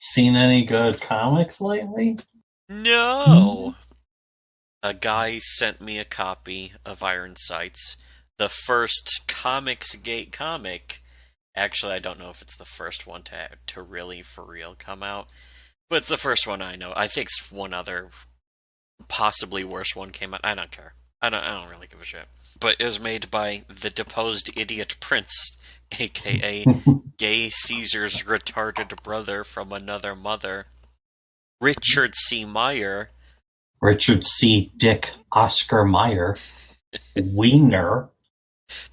Seen any good comics lately? No! A guy sent me a copy of Iron Sights, the first Comicsgate comic. Actually, I don't know if it's the first one to really, for real, come out, but it's the first one I know. I think one other, possibly worse one came out. I don't care. I don't really give a shit. But it was made by the deposed idiot prince, aka Gay Caesar's retarded brother from another mother, Richard C. Meyer. Richard C. Dick Oscar Meyer. Wiener.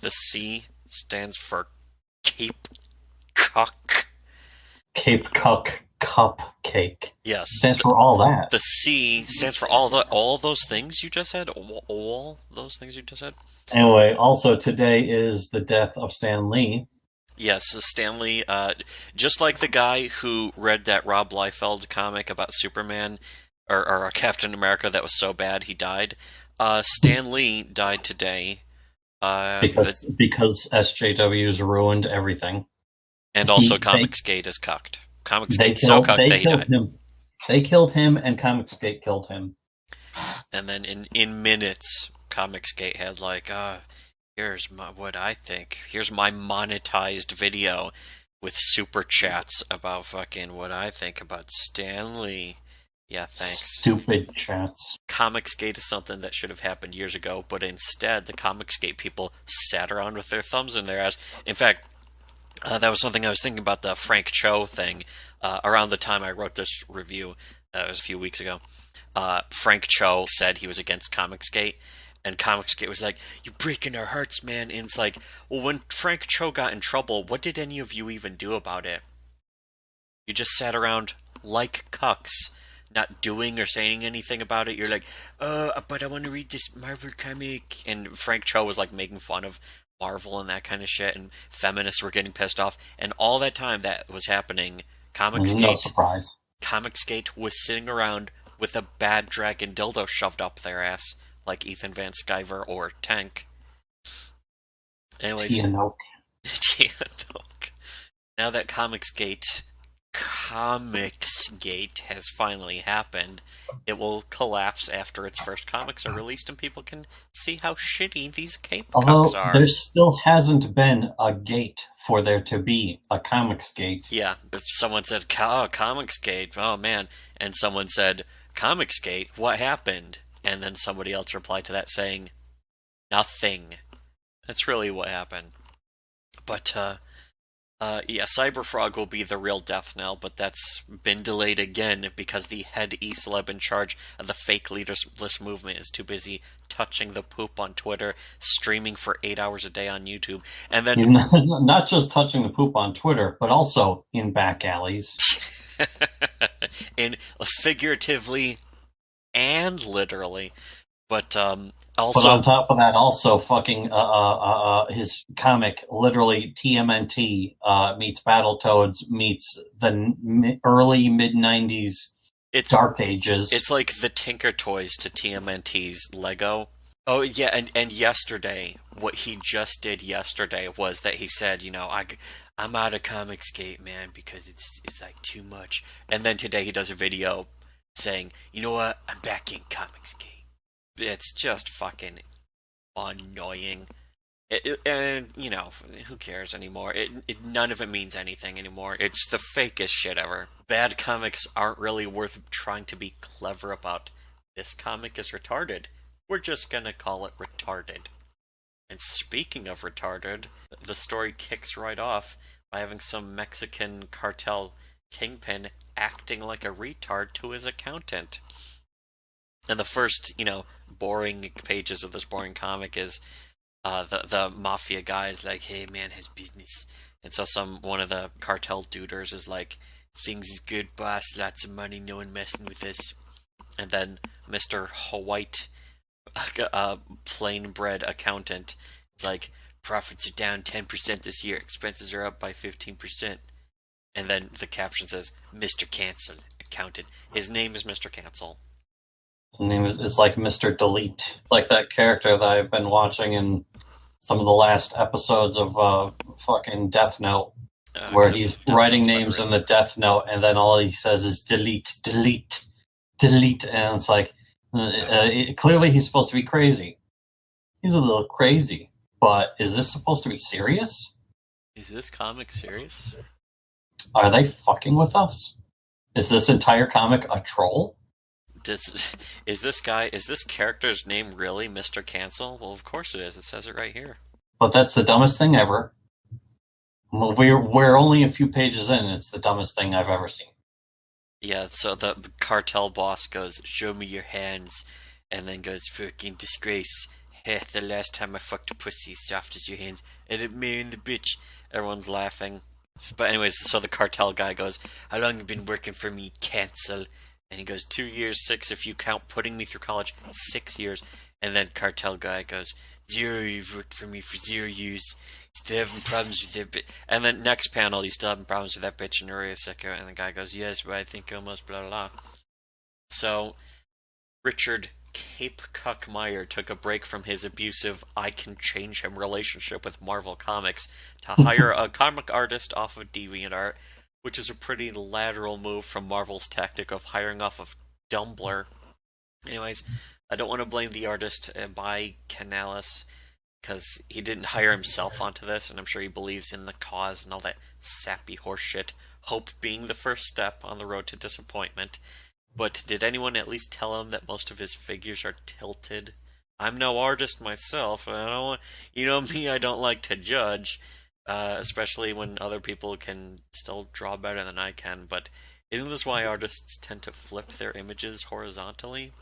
The C stands for Cape Cock. Cape Cock Cupcake. Yes. Stands for all that. The C stands for all those things you just said? All those things you just said? Anyway, also today is the death of Stan Lee. Yes, Stan Lee, just like the guy who read that Rob Liefeld comic about Superman, or Captain America that was so bad he died, Stan Lee died today. Because SJWs ruined everything. And also Comicsgate is cucked. Comicsgate so cucked that he died. They killed him, and Comicsgate killed him. And then in minutes, Comicsgate had like, here's what I think. Here's my monetized video with super chats about fucking what I think about Stan Lee. Yeah, thanks. Stupid chats. Comicsgate is something that should have happened years ago, but instead the Comicsgate people sat around with their thumbs in their ass. In fact, that was something I was thinking about, the Frank Cho thing. Around the time I wrote this review, it was a few weeks ago, Frank Cho said he was against Comicsgate, and Comicsgate was like, "You're breaking our hearts, man." And it's like, well, when Frank Cho got in trouble, what did any of you even do about it? You just sat around like cucks, not doing or saying anything about it. You're like, but I want to read this Marvel comic. And Frank Cho was like making fun of Marvel and that kind of shit, and feminists were getting pissed off. And all that time that was happening, No surprise. Comicsgate was sitting around with a bad dragon dildo shoved up their ass, like Ethan Van Sciver or Tank. Anyways, Tianoke. Now that Comicsgate has finally happened, it will collapse after its first comics are released and people can see how shitty these cape cucks are. There still hasn't been a gate for there to be a Comicsgate. Yeah, if someone said, Comicsgate, oh man, and someone said, Comicsgate, what happened? And then somebody else replied to that saying, nothing. That's really what happened. But, yeah, Cyberfrog will be the real death knell, but that's been delayed again because the head E-celeb in charge of the fake leaderless movement is too busy touching the poop on Twitter, streaming for 8 hours a day on YouTube, and then... Not just touching the poop on Twitter, but also in back alleys. In figuratively and literally. But also, but on top of that, also fucking his comic, literally TMNT meets Battletoads meets the early mid-90s Dark Ages. It's like the Tinker Toys to TMNT's Lego. Oh yeah, and yesterday, what he just did yesterday was that he said, you know, I'm out of Comicsgate, man, because it's like too much. And then today he does a video saying, you know what, I'm back in Comicsgate. It's just fucking annoying. And, you know, who cares anymore? None of it means anything anymore. It's the fakest shit ever. Bad comics aren't really worth trying to be clever about. This comic is retarded. We're just gonna call it retarded. And speaking of retarded, the story kicks right off by having some Mexican cartel kingpin acting like a retard to his accountant. And the first, you know, boring pages of this boring comic is the mafia guy is like, hey man, his business. And so one of the cartel duders is like, things is good, boss, lots of money, no one messing with this. And then Mr. White, plain bread accountant, is like, profits are down 10% this year, expenses are up by 15%. And then the caption says, Mr. Cancel, accountant. His name is Mr. Cancel. His name is like Mr. Delete, like that character that I've been watching in some of the last episodes of fucking Death Note. where he's writing names in the death note, and then all he says is delete, delete, delete, and it's like, clearly he's supposed to be crazy. He's a little crazy, but is this supposed to be serious? Is this comic serious? Are they fucking with us? Is this entire comic a troll? Is this character's name really Mr. Cancel? Well, of course it is. It says it right here. But that's the dumbest thing ever. We're only a few pages in. It's the dumbest thing I've ever seen. Yeah, so the cartel boss goes, "Show me your hands," and then goes, "Fucking disgrace. Heh, the last time I fucked a pussy as soft as your hands, and it marrying the bitch." Everyone's laughing. But anyways, so the cartel guy goes, "How long you been working for me, Cancel?" And he goes, 2 years, 6 if you count putting me through college, 6 years. And then cartel guy goes, 0, you've worked for me for 0 years. Still having problems with that bitch. And then next panel, he's still having problems with that bitch in Ariaseka. And the guy goes, yes, but I think almost blah, blah, blah. So, Richard Cape Cuck Meyer took a break from his abusive I can change him relationship with Marvel Comics to hire a comic artist off of DeviantArt, which is a pretty lateral move from Marvel's tactic of hiring off of Dumbler. Anyways, I don't want to blame the artist by Canales, because he didn't hire himself onto this, and I'm sure he believes in the cause and all that sappy horseshit, hope being the first step on the road to disappointment. But did anyone at least tell him that most of his figures are tilted? I'm no artist myself, and I don't want, you know me, I don't like to judge, especially when other people can still draw better than I can, but isn't this why artists tend to flip their images horizontally?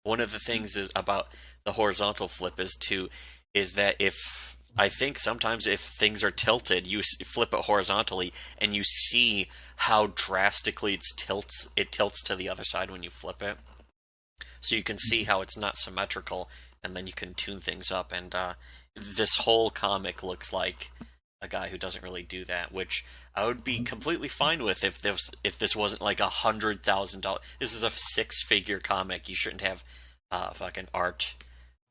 One of the things is about the horizontal flip is that if, I think sometimes if things are tilted, you flip it horizontally, and you see how drastically it tilts to the other side when you flip it. So you can see how it's not symmetrical, and then you can tune things up, and this whole comic looks like a guy who doesn't really do that, which I would be completely fine with if this wasn't like $100,000. This is a 6-figure comic. You shouldn't have fucking art.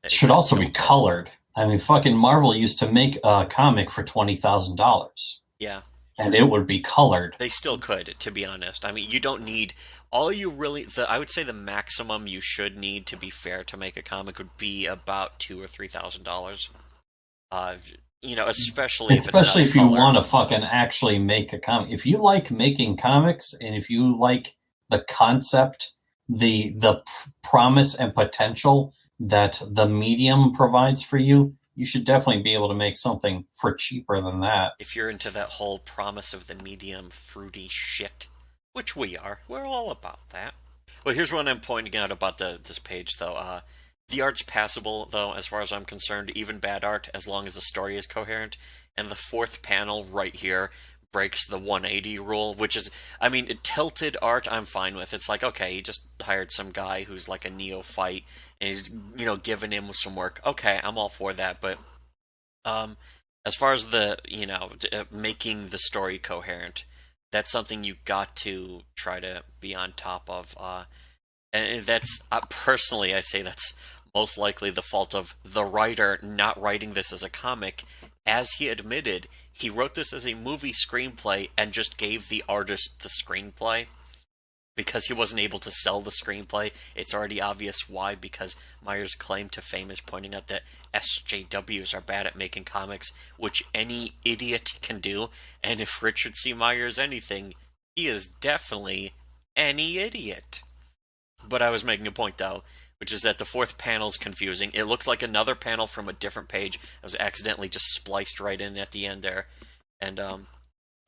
It should also be colored. I mean, fucking Marvel used to make a comic for $20,000. Yeah. And it would be colored. They still could, to be honest. I mean, you don't need... All you really... I would say the maximum you should need, to be fair, to make a comic would be about $2,000 or $3,000. You know, especially if you want to fucking actually make a comic. If you like making comics, and if you like the concept, the promise and potential that the medium provides for you, you should definitely be able to make something for cheaper than that. If you're into that whole promise of the medium fruity shit, which we are, we're all about that. Well, here's what I'm pointing out about this page, though. The art's passable, though, as far as I'm concerned, even bad art, as long as the story is coherent. And the 4th panel right here breaks the 180 rule, which is, I mean, tilted art I'm fine with. It's like, okay, he just hired some guy who's like a neophyte, and he's, you know, giving him some work. Okay, I'm all for that, but as far as the, you know, making the story coherent, that's something you got to try to be on top of. And that's, personally, I say that's most likely the fault of the writer not writing this as a comic. As he admitted, he wrote this as a movie screenplay and just gave the artist the screenplay. Because he wasn't able to sell the screenplay, it's already obvious why, because Meyer's claim to fame is pointing out that SJWs are bad at making comics, which any idiot can do, and if Richard C. Meyer is anything, he is definitely any idiot. But I was making a point, though, which is that the 4th panel is confusing. It looks like another panel from a different page. I was accidentally just spliced right in at the end there. And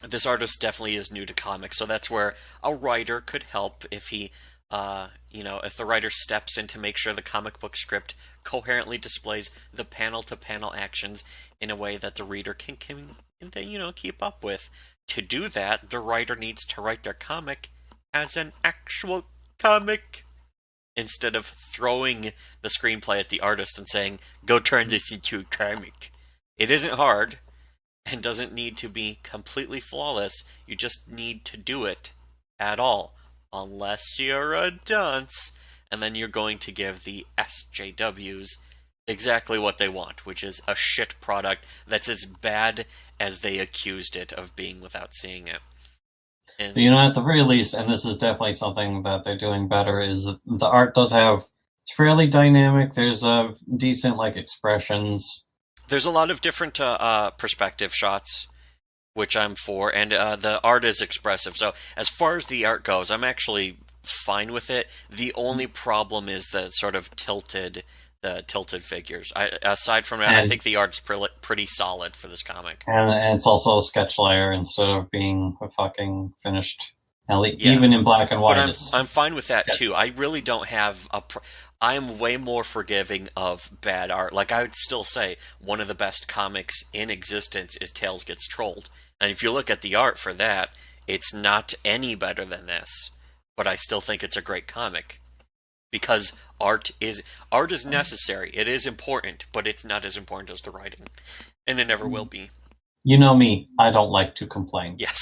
this artist definitely is new to comics, so that's where a writer could help if he, you know, if the writer steps in to make sure the comic book script coherently displays the panel-to-panel actions in a way that the reader can you know, keep up with. To do that, the writer needs to write their comic as an actual comic, instead of throwing the screenplay at the artist and saying, go turn this into a comic. It isn't hard, and doesn't need to be completely flawless. You just need to do it at all, unless you're a dunce, and then you're going to give the SJWs exactly what they want, which is a shit product that's as bad as they accused it of being without seeing it. And You know, at the very least, and this is definitely something that they're doing better, is the art does have, it's fairly dynamic. There's a decent like expressions. there's a lot of different perspective shots, which I'm for, and the art is expressive. So as far as the art goes, I'm actually fine with it. The only problem is the tilted figures. Aside from that, I And think the art's pretty solid for this comic. and it's also a sketch layer instead of being a fucking finished. Yeah, Even in black and but white, I'm it's fine with that sketch. too. I really don't have I'm way more forgiving of bad art. Like I would still say one of the best comics in existence is Tails Gets Trolled. And if you look at the art for that, it's not any better than this. But I still think it's a great comic because art is necessary. It is important, but it's not as important as the writing, and it never will be. You know me, I don't like to complain. Yes.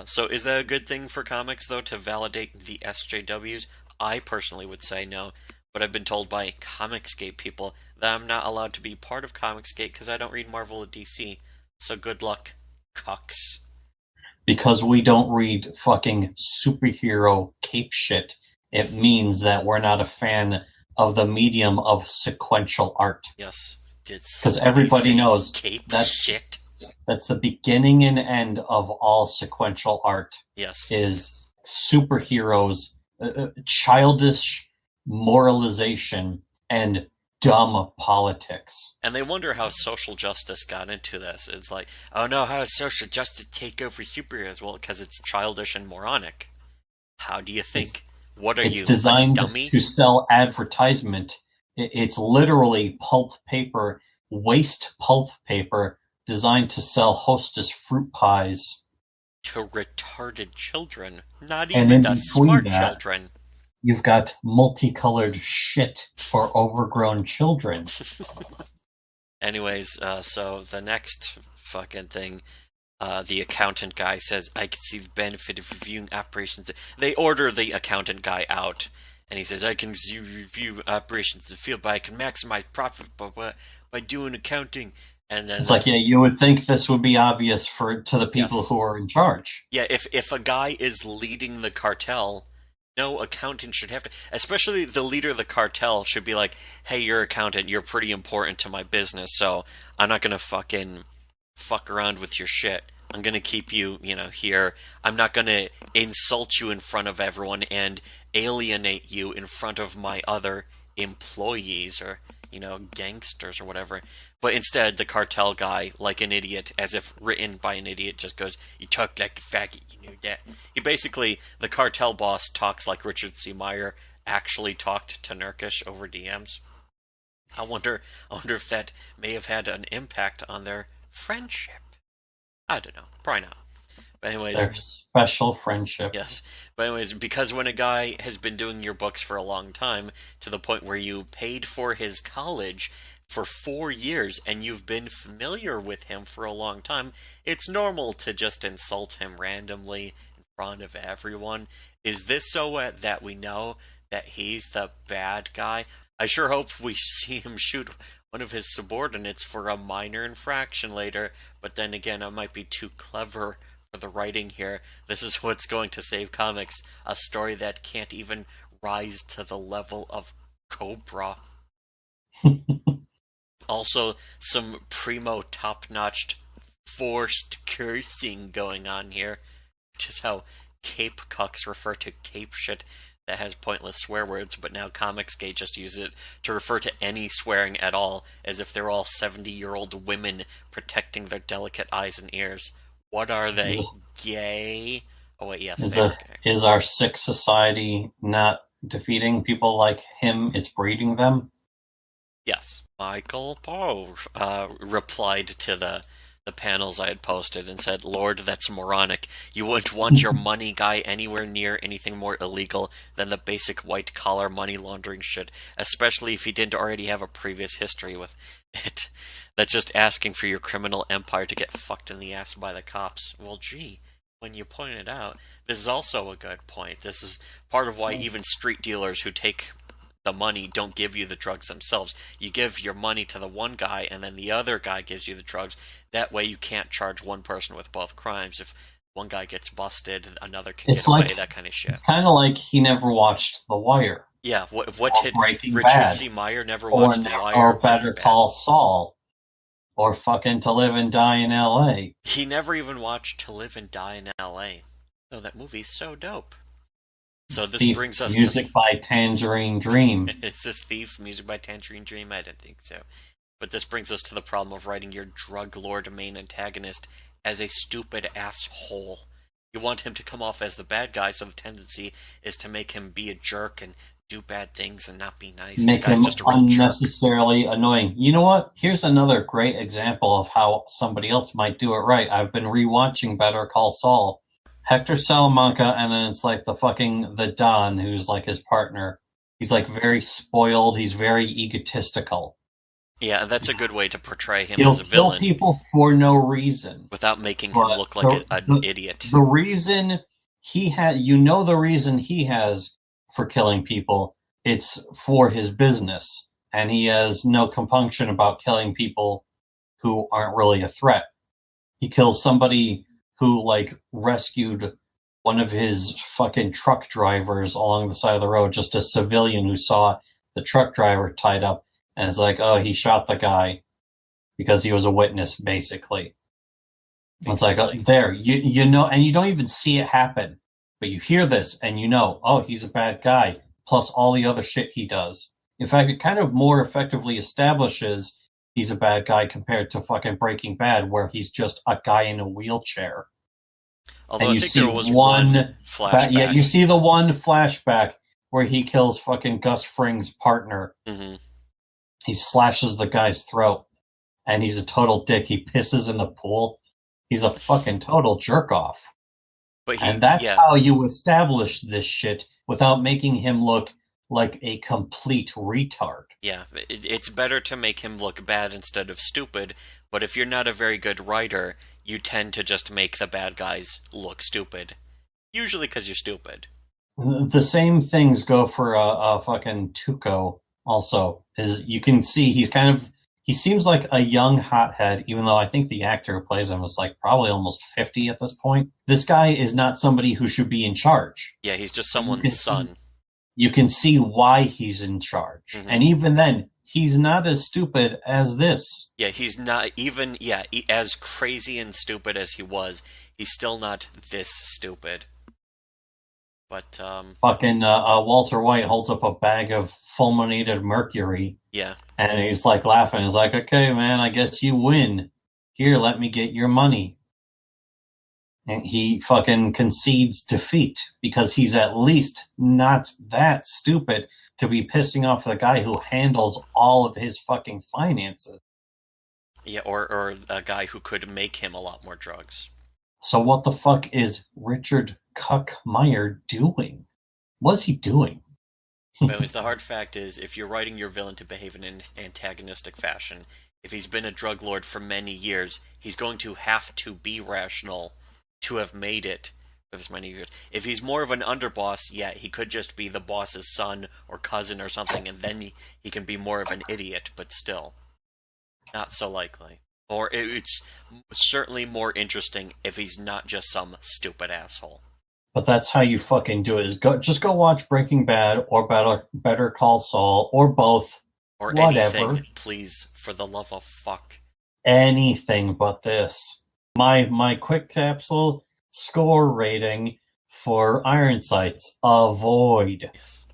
So is that a good thing for comics, though, to validate the SJWs? I personally would say no, but I've been told by Comicsgate people that I'm not allowed to be part of Comicsgate because I don't read Marvel or DC. So good luck, cucks. Because we don't read fucking superhero cape shit, it means that we're not a fan of the medium of sequential art. Yes. Did Because somebody everybody say knows cape that's shit? that's the beginning and end of all sequential art. Yes. Is superheroes, childish moralization, and dumb politics. And they wonder how social justice got into this. It's like, oh no, how does social justice take over superheroes? Well, because it's childish and moronic. How do you think? What are It's you, a designed dummy? to sell advertisement. It's literally pulp paper, waste pulp paper, designed to sell Hostess fruit pies. To retarded children, not And even in to between smart that, children. you've got multicolored shit for overgrown children. Anyways, so the next fucking thing, the accountant guy says, I can see the benefit of reviewing operations. They order the accountant guy out, and he says, I can review operations in the field, but I can maximize profit by doing accounting. And then It's like, yeah, you would think this would be obvious to the people yes. who are in charge. Yeah, if a guy is leading the cartel, no accountant should have to. Especially the leader of the cartel should be like, "Hey, you're accountant. You're pretty important to my business, so I'm not gonna fucking fuck around with your shit. I'm gonna keep you, here. I'm not gonna insult you in front of everyone and alienate you in front of my other employees or gangsters or whatever." But instead, the cartel guy, like an idiot, as if written by an idiot, just goes, "You talk like a faggot, you knew that." The cartel boss talks like Richard C. Meyer actually talked to Nurkish over DMs. I wonder if that may have had an impact on their friendship. I don't know. Probably not. But anyways, Their special friendship. yes. But anyways, because when a guy has been doing your books for a long time, to the point where you paid for his college for 4 years and you've been familiar with him for a long time, it's normal to just insult him randomly in front of everyone. Is this so that we know that he's the bad guy? I sure hope we see him shoot one of his subordinates for a minor infraction later, but then again, I might be too clever for the writing here. This is what's going to save comics, a story that can't even rise to the level of Cobra. Also, some primo top-notched forced cursing going on here, which is how cape cucks refer to cape shit that has pointless swear words, but now Comicsgate just use it to refer to any swearing at all, as if they're all 70-year-old women protecting their delicate eyes and ears. What are they? Gay? Oh wait, yes, they are gay. Is our sick society not defeating people like him? It's breeding them? Yes. Michael Poe replied to the panels I had posted and said, "Lord, that's moronic. You wouldn't want your money guy anywhere near anything more illegal than the basic white-collar money laundering shit, especially if he didn't already have a previous history with it. That's just asking for your criminal empire to get fucked in the ass by the cops." Well, gee, when you point it out, this is also a good point. This is part of why even street dealers who take the money don't give you the drugs themselves. You give your money to the one guy, and then the other guy gives you the drugs. That way you can't charge one person with both crimes. If one guy gets busted, another can get away, that kind of shit. It's kind of like he never watched The Wire. Yeah, what did Richard Bad, C. Meyer never watched The Wire? Or Better Call Saul. Or fucking To Live and Die in L.A. He never even watched To Live and Die in L.A. Oh, that movie's so dope. So this brings us music by Tangerine Dream. Is this Thief music by Tangerine Dream? I didn't think so. But this brings us to the problem of writing your drug lord main antagonist as a stupid asshole. You want him to come off as the bad guy, so the tendency is to make him be a jerk and do bad things and not be nice. Make him just unnecessarily annoying. You know what? Here's another great example of how somebody else might do it right. I've been rewatching Better Call Saul. Hector Salamanca, and then it's like the Don, who's like his partner. He's like very spoiled. He's very egotistical. Yeah, that's a good way to portray him as a villain. He'll kill people for no reason. Without making him look like an idiot. The reason the reason he has for killing people, it's for his business. And he has no compunction about killing people who aren't really a threat. He kills somebody who, like, rescued one of his fucking truck drivers along the side of the road, just a civilian who saw the truck driver tied up. And it's like, oh, he shot the guy because he was a witness, basically. It's like, there, you know, and you don't even see it happen. But you hear this and you know, oh, he's a bad guy, plus all the other shit he does. In fact, it kind of more effectively establishes he's a bad guy compared to fucking Breaking Bad, where he's just a guy in a wheelchair. Although and I think there was one flashback. Yeah, you see the one flashback where he kills fucking Gus Fring's partner. Mm-hmm. He slashes the guy's throat, and he's a total dick. He pisses in the pool. He's a fucking total jerk-off. And that's how you establish this shit without making him look like a complete retard. Yeah, it's better to make him look bad instead of stupid, but if you're not a very good writer, you tend to just make the bad guys look stupid. Usually because you're stupid. The same things go for fucking Tuco also. You can see he seems like a young hothead, even though I think the actor who plays him is like probably almost 50 at this point. This guy is not somebody who should be in charge. Yeah, he's just someone's son. You can see why he's in charge. Mm-hmm. And even then, he's not as stupid as this. Yeah, he's not even, as crazy and stupid as he was, he's still not this stupid. But, fucking Walter White holds up a bag of fulminated mercury. Yeah. And he's like laughing. He's like, okay, man, I guess you win. Here, let me get your money. And he fucking concedes defeat because he's at least not that stupid to be pissing off the guy who handles all of his fucking finances. Yeah, or a guy who could make him a lot more drugs. So what the fuck is Richard Cuck Meyer doing? What's he doing? Anyways, the hard fact is, if you're writing your villain to behave in an antagonistic fashion, if he's been a drug lord for many years, he's going to have to be rational to have made it for this many years. If he's more of an underboss, yeah, he could just be the boss's son or cousin or something, and then he can be more of an idiot, but still. Not so likely. Or it's certainly more interesting if he's not just some stupid asshole. But that's how you fucking do it. Is just go watch Breaking Bad or Better Call Saul or both. Or whatever. Anything, please, for the love of fuck. Anything but this. My quick capsule score rating for Iron Sights: avoid. Yes.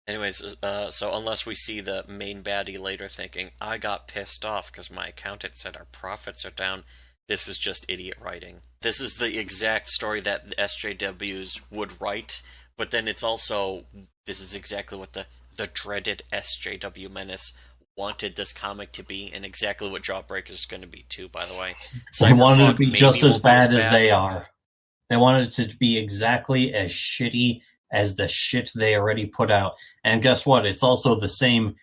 Anyways, so unless we see the main baddie later thinking, I got pissed off because my accountant said our profits are down, this is just idiot writing. This is the exact story that the SJWs would write, but then it's also, this is exactly what the dreaded SJW menace wanted this comic to be, and exactly what Jawbreaker is going to be too, by the way. They wanted it to be just as bad as they are. They wanted it to be exactly as shitty as the shit they already put out. And guess what? It's also the same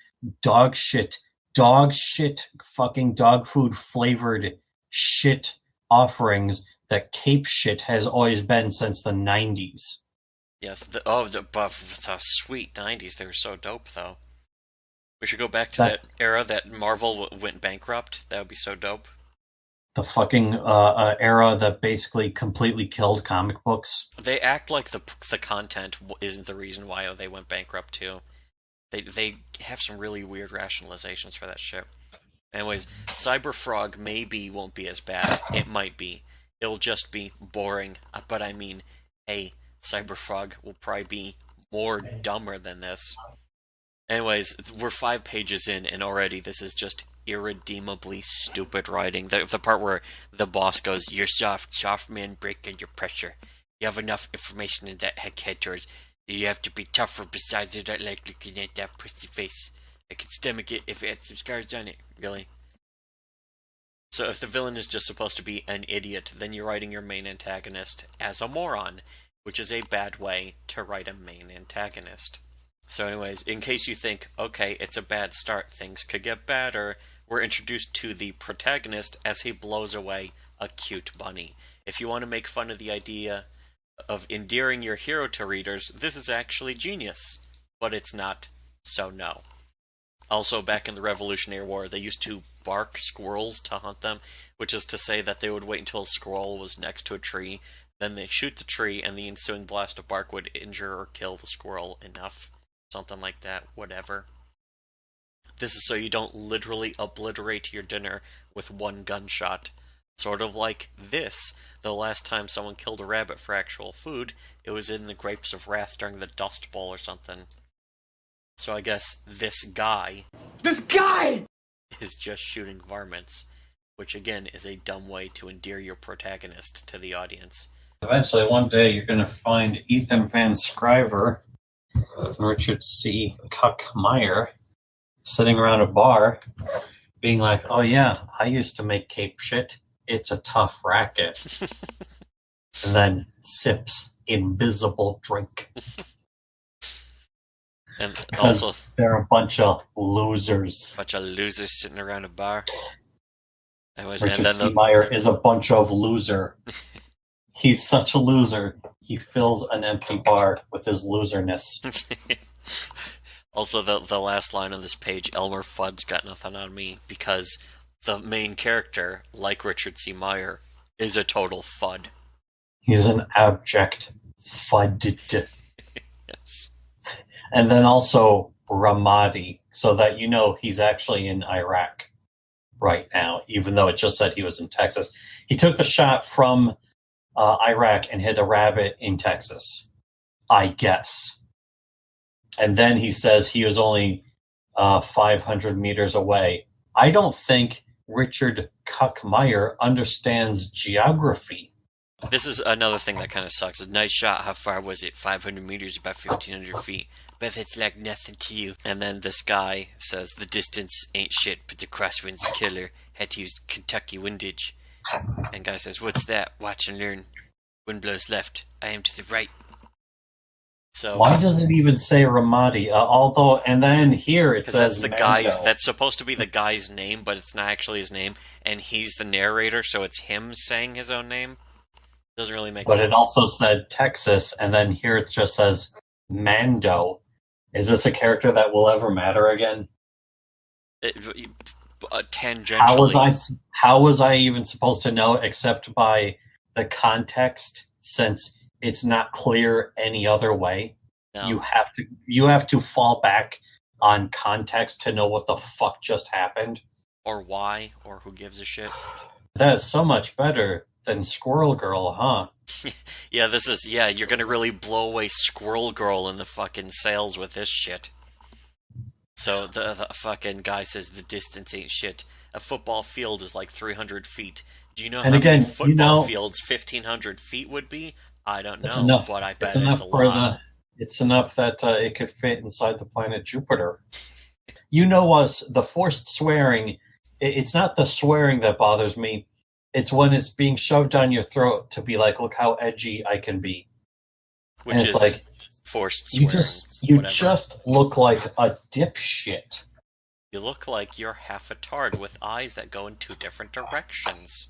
dog shit, fucking dog food flavored shit offerings that Cape shit has always been since the 90s. Yes, the sweet 90s, they were so dope, though. We should go back to that era that Marvel went bankrupt. That would be so dope. The fucking era that basically completely killed comic books. They act like the content isn't the reason why they went bankrupt, too. They have some really weird rationalizations for that shit. Anyways, Cyberfrog maybe won't be as bad. It might be. It'll just be boring. But I mean, Cyberfrog will probably be more dumber than this. Anyways, we're 5 pages in, and already this is just irredeemably stupid writing. The part where the boss goes, "You're soft man, break under pressure. You have enough information in that head of yours. You have to be tougher, besides I don't like looking at that pussy face. I can stomach it if it had some scars on it." Really? So if the villain is just supposed to be an idiot, then you're writing your main antagonist as a moron, which is a bad way to write a main antagonist. So anyways, in case you think, okay, it's a bad start, things could get better, we're introduced to the protagonist as he blows away a cute bunny. If you want to make fun of the idea of endearing your hero to readers, this is actually genius. But it's not, so no. Also, back in the Revolutionary War, they used to bark squirrels to hunt them, which is to say that they would wait until a squirrel was next to a tree, then they shoot the tree, and the ensuing blast of bark would injure or kill the squirrel enough. Something like that, whatever. This is so you don't literally obliterate your dinner with one gunshot. Sort of like this. The last time someone killed a rabbit for actual food, it was in the Grapes of Wrath during the Dust Bowl or something. So I guess this guy is just shooting varmints, which again is a dumb way to endear your protagonist to the audience. Eventually, one day, you're going to find Ethan Van Sciver and Richard C. Cuckmeyer sitting around a bar being like, "Oh yeah, I used to make cape shit. It's a tough racket." And then sips invisible drink. And because also, they're a bunch of losers. Sitting around a bar. Anyways, Richard C. Meyer is a bunch of loser. He's such a loser, he fills an empty bar with his loserness. Also, the last line on this page, Elmer Fudd's got nothing on me, because the main character, like Richard C. Meyer, is a total fud. He's an abject fud. Yes. And then also Ramadi, so that you know he's actually in Iraq right now, even though it just said he was in Texas. He took the shot from Iraq and hit a rabbit in Texas, I guess. And then he says he was only 500 meters away. I don't think Richard Cuckmeyer understands geography. This is another thing that kind of sucks. A nice shot. How far was it? 500 meters, about 1,500 feet. But it's like nothing to you. And then this guy says, "The distance ain't shit, but the crosswind's a killer. Had to use Kentucky windage." And guy says, "What's that? Watch and learn. Wind blows left. I am to the right." So why does it even say Ramadi? Although, and then here it says that's the guy's. That's supposed to be the guy's name, but it's not actually his name, and he's the narrator, so it's him saying his own name. Doesn't really make sense. But it also said Texas, and then here it just says Mando. Is this a character that will ever matter again? Tangentially. How was I even supposed to know except by the context, since it's not clear any other way? No. You have to fall back on context to know what the fuck just happened. Or why, or who gives a shit. That is so much better than Squirrel Girl, huh? Yeah, you're gonna really blow away Squirrel Girl in the fucking sales with this shit. So the fucking guy says the distance ain't shit. A football field is like 300 feet. Do you know how many football fields 1,500 feet would be? I don't know, but I bet it's a lot. It's enough that it could fit inside the planet Jupiter. You know the forced swearing, it's not the swearing that bothers me. It's when it's being shoved down your throat to be like, look how edgy I can be. Which is like forced swearing. You just look like a dipshit. You look like you're half a tard with eyes that go in 2 different directions.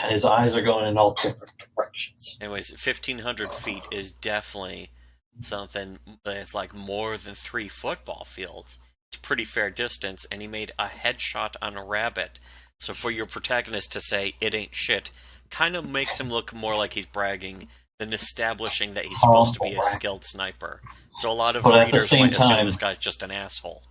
His eyes are going in all different directions. Anyways, 1,500 feet is definitely something that's like more than 3 football fields. It's a pretty fair distance, and he made a headshot on a rabbit. So for your protagonist to say it ain't shit, kind of makes him look more like he's bragging than establishing that he's supposed to be a skilled sniper. So a lot of readers might assume this guy's just an asshole.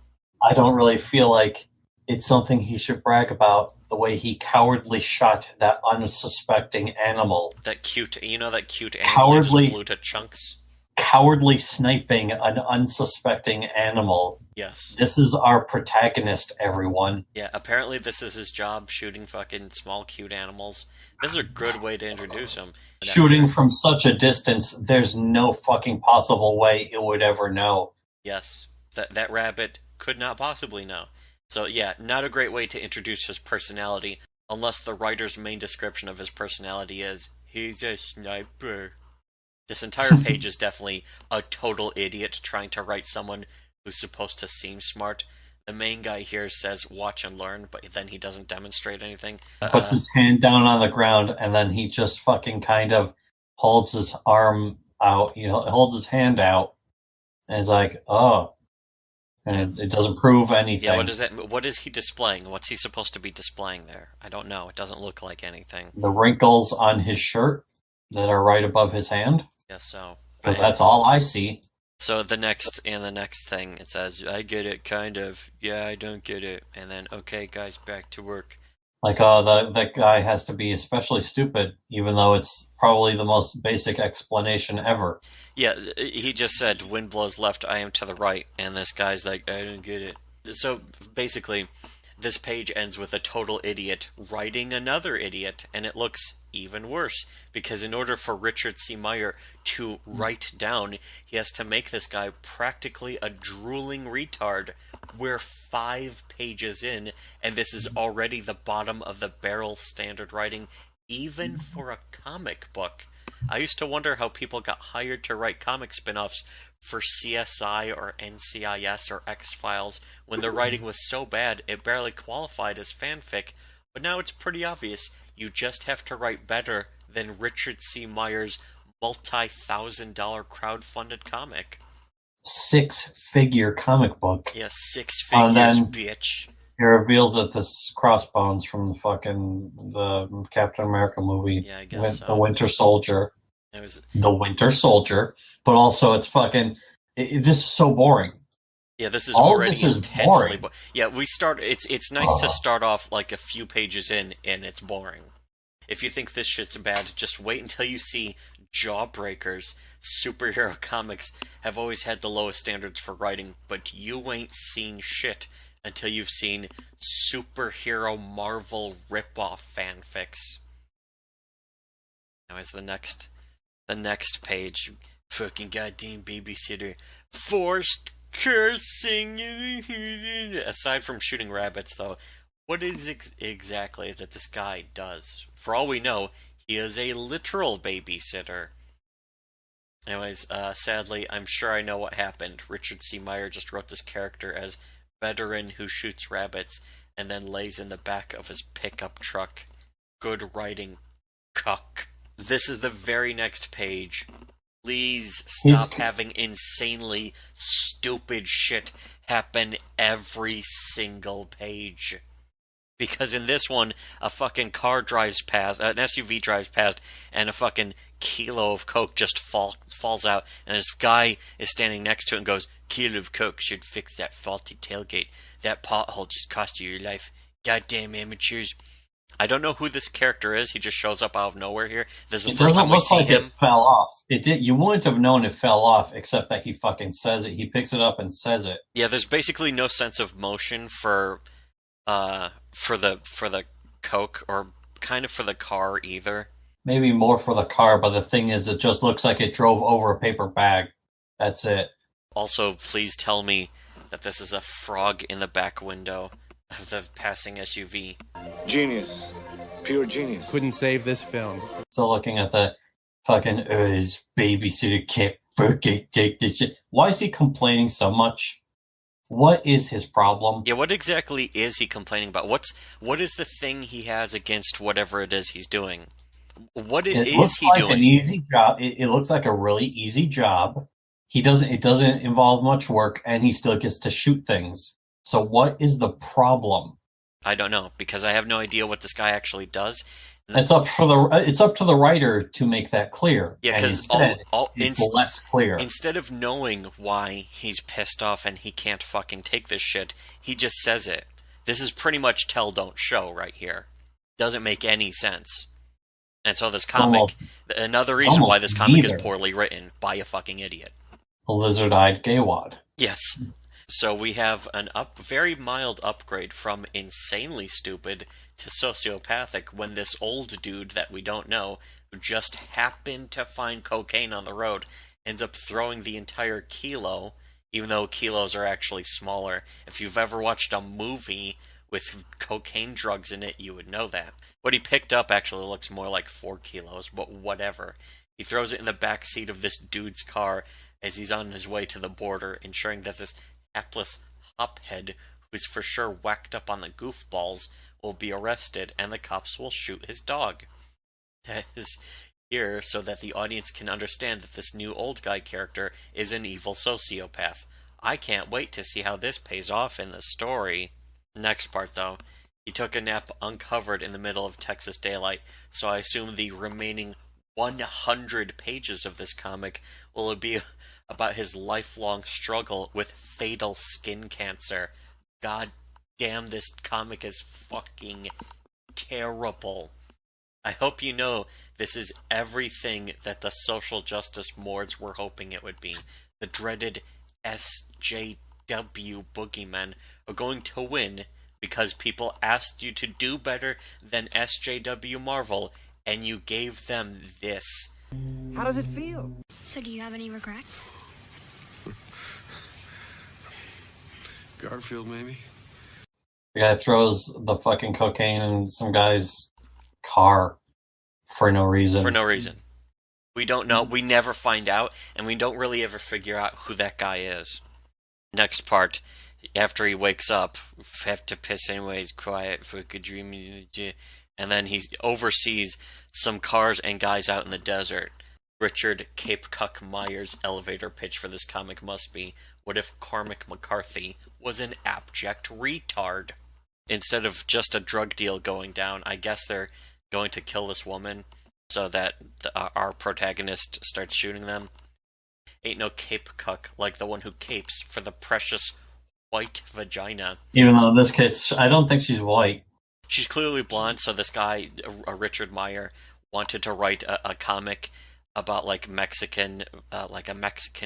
I don't really feel like it's something he should brag about, the way he cowardly shot that unsuspecting animal. That cute animal just blew to chunks? Cowardly sniping an unsuspecting animal. Yes. This is our protagonist, everyone. Yeah, apparently this is his job, shooting fucking small, cute animals. This is a good way to introduce him. Shooting from such a distance, there's no fucking possible way it would ever know. Yes. That rabbit could not possibly know. So yeah, not a great way to introduce his personality, unless the writer's main description of his personality is, he's a sniper. This entire page is definitely a total idiot trying to write someone who's supposed to seem smart. The main guy here says watch and learn, but then he doesn't demonstrate anything. Puts his hand down on the ground, and then he just fucking kind of holds his arm out, holds his hand out, and it's like, oh. And it doesn't prove anything. Yeah, what is he displaying? What's he supposed to be displaying there? I don't know. It doesn't look like anything. The wrinkles on his shirt that are right above his hand? Yes, so. Because that's all I see. So the next thing, it says, I get it, kind of. Yeah, I don't get it. And then, okay, guys, back to work. Like, that guy has to be especially stupid, even though it's probably the most basic explanation ever. Yeah, he just said, wind blows left, I am to the right. And this guy's like, I don't get it. So, basically, this page ends with a total idiot writing another idiot, and it looks even worse, because in order for Richard C. Meyer to write down, he has to make this guy practically a drooling retard. We're 5 pages in, and this is already the bottom of the barrel standard writing, even for a comic book. I used to wonder how people got hired to write comic spin-offs for CSI or NCIS or X-Files when the writing was so bad it barely qualified as fanfic, but now it's pretty obvious. You just have to write better than Richard C. Meyer's multi-$1,000 crowdfunded comic. 6-figure comic book. Yeah, 6 figures, bitch. It reveals that this is Crossbones from the Captain America movie. Yeah, I guess so. The Winter Soldier. It was the Winter Soldier, but also it's fucking. This is so boring. Yeah, this is All already this is intensely boring. Yeah, we start. It's nice to start off like a few pages in, and it's boring. If you think this shit's bad, just wait until you see Jawbreakers. Superhero comics have always had the lowest standards for writing, but you ain't seen shit until you've seen superhero Marvel ripoff fanfics. Now is the next page. Fucking goddamn babysitter. Forced cursing. Aside from shooting rabbits, though, what is exactly that this guy does? For all we know, he is a literal babysitter. Anyways, sadly, I'm sure I know what happened. Richard C. Meyer just wrote this character as veteran who shoots rabbits and then lays in the back of his pickup truck. Good writing, cuck. This is the very next page. Please stop having insanely stupid shit happen every single page. Because in this one, a fucking car drives past, an SUV drives past, and a fucking kilo of coke just falls out, and this guy is standing next to it and goes, "Kilo of coke should fix that faulty tailgate. That pothole just cost you your life. Goddamn amateurs." I don't know who this character is. He just shows up out of nowhere here. This is the first time we see him. It fell off. It did. You wouldn't have known it fell off, except that he fucking says it. He picks it up and says it. Yeah, there's basically no sense of motion for the coke, or kind of for the car either. Maybe more for the car, but the thing is, it just looks like it drove over a paper bag. That's it. Also, please tell me that this is a frog in the back window of the passing SUV. Genius. Pure genius. Couldn't save this film. Still looking at the fucking, his babysitter can't fucking take this shit. Why is he complaining so much? What is his problem? Yeah, what exactly is he complaining about? What is the thing he has against whatever it is he's doing? What It is looks he like an doing? easy job. It looks like a really easy job. It doesn't involve much work, and he still gets to shoot things. So what is the problem? I don't know, because I have no idea what this guy actually does. It's up to the writer to make that clear. Yeah, And because it's less clear. instead of knowing why he's pissed off and he can't fucking take this shit, he just says it. This is pretty much tell, don't show right here. Doesn't make any sense. And so this comic, another reason why this comic is poorly written, by a fucking idiot. A lizard-eyed gaywad. Yes. So we have very mild upgrade from insanely stupid to sociopathic when this old dude that we don't know, who just happened to find cocaine on the road, ends up throwing the entire kilo, even though kilos are actually smaller. If you've ever watched a movie with cocaine drugs in it, you would know that. What he picked up actually looks more like 4 kilos, but whatever. He throws it in the back seat of this dude's car as he's on his way to the border, ensuring that this hapless hophead, who's for sure whacked up on the goofballs, will be arrested, and the cops will shoot his dog. That is here so that the audience can understand that this new old guy character is an evil sociopath. I can't wait to see how this pays off in the story. Next part, though. He took a nap uncovered in the middle of Texas daylight, so I assume the remaining 100 pages of this comic will be about his lifelong struggle with fatal skin cancer. God damn, this comic is fucking terrible. I hope you know this is everything that the social justice mords were hoping it would be. The dreaded SJW boogeymen are going to win because people asked you to do better than SJW Marvel, and you gave them this. How does it feel? So do you have any regrets? Garfield, maybe? The guy throws the fucking cocaine in some guy's car for no reason. For no reason. We don't know. We never find out, and we don't really ever figure out who that guy is. Next part, after he wakes up, have to piss anyways, quiet for a good dream, and then he oversees some cars and guys out in the desert. Richard Cape Cuck Meyer's elevator pitch for this comic must be, what if Cormac McCarthy was an abject retard? Instead of just a drug deal going down, I guess they're going to kill this woman so that our protagonist starts shooting them. Ain't no Cape Cuck like the one who capes for the precious white vagina. Even though in this case, I don't think she's white. She's clearly blonde, so this guy, Richard Meyer, wanted to write a comic about like a Mexican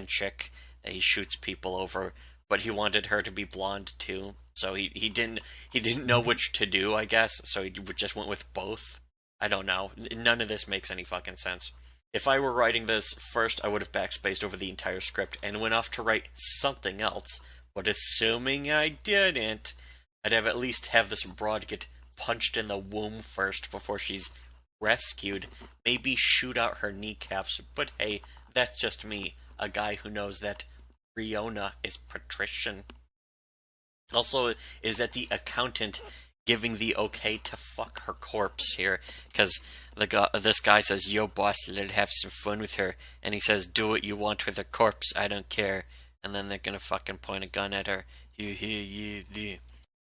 chick that he shoots people over, but he wanted her to be blonde too. So he didn't know which to do, I guess. So he just went with both. I don't know. None of this makes any fucking sense. If I were writing this, first I would have backspaced over the entire script and went off to write something else. But assuming I didn't, I'd have at least have this broad get punched in the womb first before she's rescued. Maybe shoot out her kneecaps. But hey, that's just me, a guy who knows that Riona is patrician. Also, is that the accountant giving the okay to fuck her corpse here? Because this guy says, yo boss, let's have some fun with her. And he says, do what you want with her corpse, I don't care. And then they're gonna fucking point a gun at her.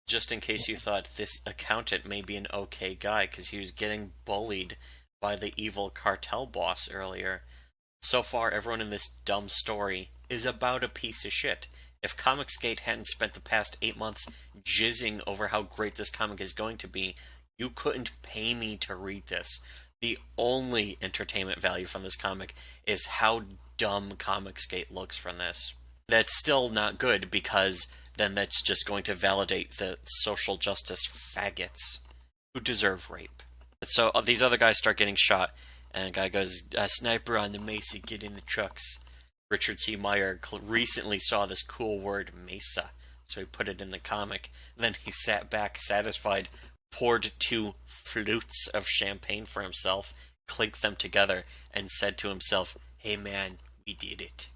Just in case you thought this accountant may be an okay guy, because he was getting bullied by the evil cartel boss earlier. So far, everyone in this dumb story is about a piece of shit. If Comicsgate hadn't spent the past 8 months jizzing over how great this comic is going to be, you couldn't pay me to read this. The only entertainment value from this comic is how dumb Comicsgate looks from this. That's still not good, because then that's just going to validate the social justice faggots who deserve rape. So these other guys start getting shot, and a guy goes, a sniper on the mesa, get in the trucks. Richard C. Meyer recently saw this cool word, mesa, so he put it in the comic. Then he sat back, satisfied, poured 2 flutes of champagne for himself, clinked them together, and said to himself, hey man, we did it.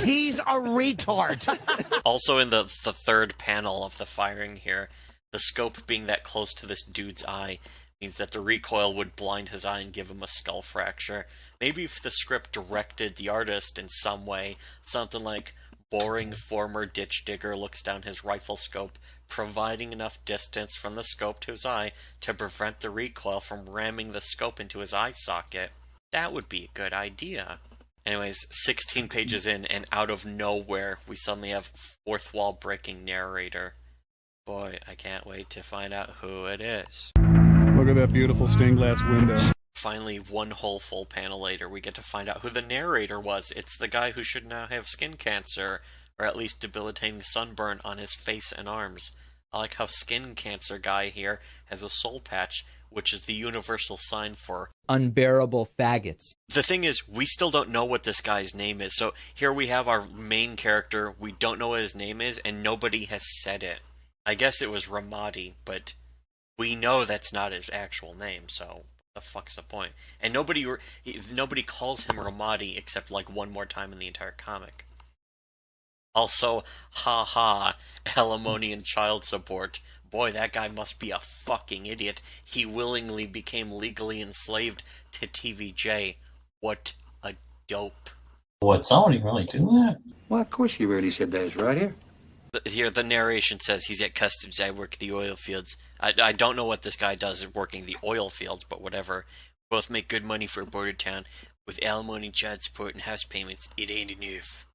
He's a retard. Also in the third panel of the firing here, the scope being that close to this dude's eye means that the recoil would blind his eye and give him a skull fracture. Maybe if the script directed the artist in some way, something like boring former ditch digger looks down his rifle scope, providing enough distance from the scope to his eye to prevent the recoil from ramming the scope into his eye socket. That would be a good idea. Anyways, 16 pages in, and out of nowhere, we suddenly have fourth wall breaking narrator. Boy, I can't wait to find out who it is. Look at that beautiful stained glass window. Finally, one whole full panel later, we get to find out who the narrator was. It's the guy who should now have skin cancer, or at least debilitating sunburn on his face and arms. I like how skin cancer guy here has a soul patch, which is the universal sign for unbearable faggots. The thing is, we still don't know what this guy's name is. So here we have our main character, we don't know what his name is, and nobody has said it. I guess it was Ramadi, but we know that's not his actual name, so what the fuck's the point? And nobody calls him Ramadi except like one more time in the entire comic. Also, haha, alimony and child support. Boy, that guy must be a fucking idiot. He willingly became legally enslaved to TVJ. What a dope. Would somebody really do that? Well, of course you already said that. It's right here. Here, the narration says he's at customs. I work the oil fields. I don't know what this guy does working the oil fields, but whatever. Both make good money for a border town. With alimony, child support, and house payments, it ain't enough.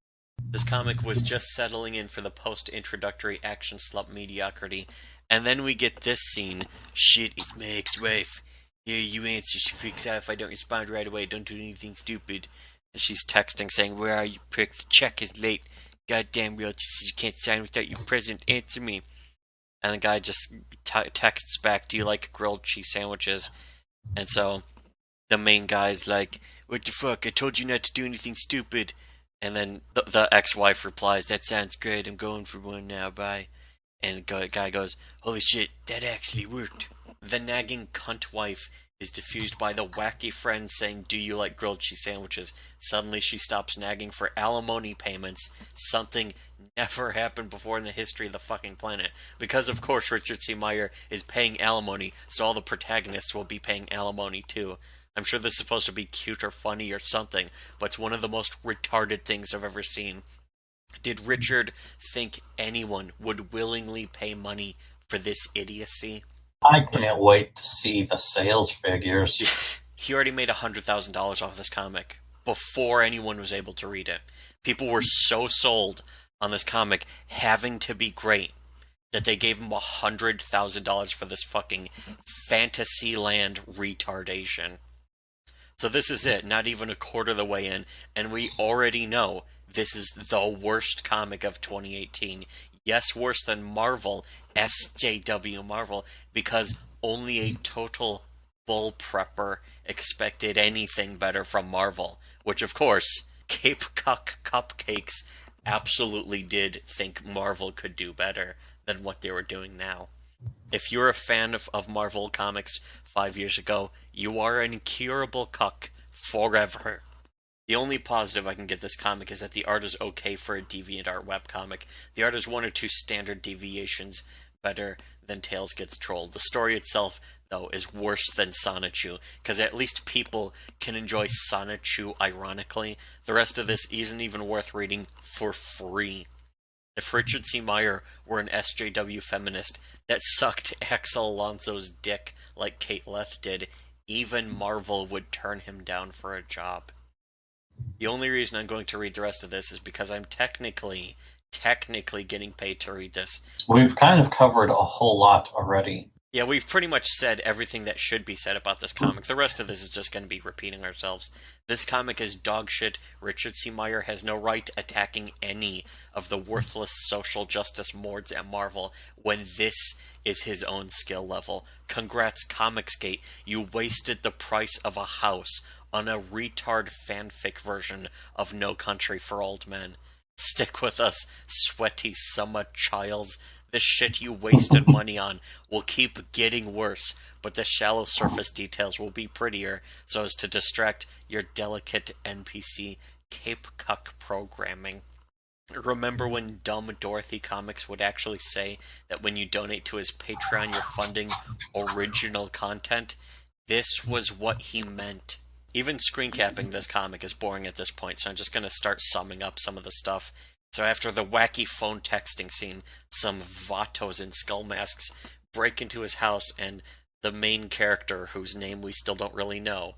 This comic was just settling in for the post-introductory action slump mediocrity, and then we get this scene. Shit, it's my ex-wife. Here, you answer. She freaks out if I don't respond right away. Don't do anything stupid. And she's texting saying, where are you, prick? The check is late. Goddamn real, you can't sign without your present. Answer me. And the guy just texts back, do you like grilled cheese sandwiches? And so the main guy's like, what the fuck? I told you not to do anything stupid. And then the ex-wife replies, that sounds great. I'm going for one now. Bye. And the guy goes, holy shit, that actually worked. The nagging cunt wife is diffused by the wacky friend saying, do you like grilled cheese sandwiches? Suddenly she stops nagging for alimony payments, something never happened before in the history of the fucking planet. Because of course Richard C. Meyer is paying alimony, so all the protagonists will be paying alimony too. I'm sure this is supposed to be cute or funny or something, but it's one of the most retarded things I've ever seen. Did Richard think anyone would willingly pay money for this idiocy? I can't wait to see the sales figures. He already made $100,000 off this comic before anyone was able to read it. People were so sold on this comic having to be great that they gave him $100,000 for this fucking Fantasyland retardation. So this is it, not even a quarter of the way in, and we already know this is the worst comic of 2018. Yes, worse than Marvel, SJW Marvel, because only a total bull prepper expected anything better from Marvel. Which, of course, Cape Cuck Cupcakes absolutely did think Marvel could do better than what they were doing now. If you're a fan of Marvel Comics 5 years ago, you are an incurable cuck forever. The only positive I can get this comic is that the art is okay for a DeviantArt webcomic. The art is one or two standard deviations better than Tails Gets Trolled. The story itself, though, is worse than Sonichu, because at least people can enjoy Sonichu ironically. The rest of this isn't even worth reading for free. If Richard C. Meyer were an SJW feminist that sucked Axel Alonso's dick like Kate Leth did, even Marvel would turn him down for a job. The only reason I'm going to read the rest of this is because I'm technically getting paid to read this. We've kind of covered a whole lot already. Yeah, we've pretty much said everything that should be said about this comic. The rest of this is just going to be repeating ourselves. This comic is dog shit. Richard C. Meyer has no right attacking any of the worthless social justice mords at Marvel when this is his own skill level. Congrats, Comicsgate. You wasted the price of a house on a retard fanfic version of No Country for Old Men. Stick with us, sweaty summer childs. The shit you wasted money on will keep getting worse, but the shallow surface details will be prettier so as to distract your delicate NPC Cape Cuck programming. Remember when dumb Dorothy Comics would actually say that when you donate to his Patreon, you're funding original content? This was what he meant. Even screen capping this comic is boring at this point, so I'm just going to start summing up some of the stuff. So after the wacky phone texting scene, some vatos in skull masks break into his house, and the main character, whose name we still don't really know,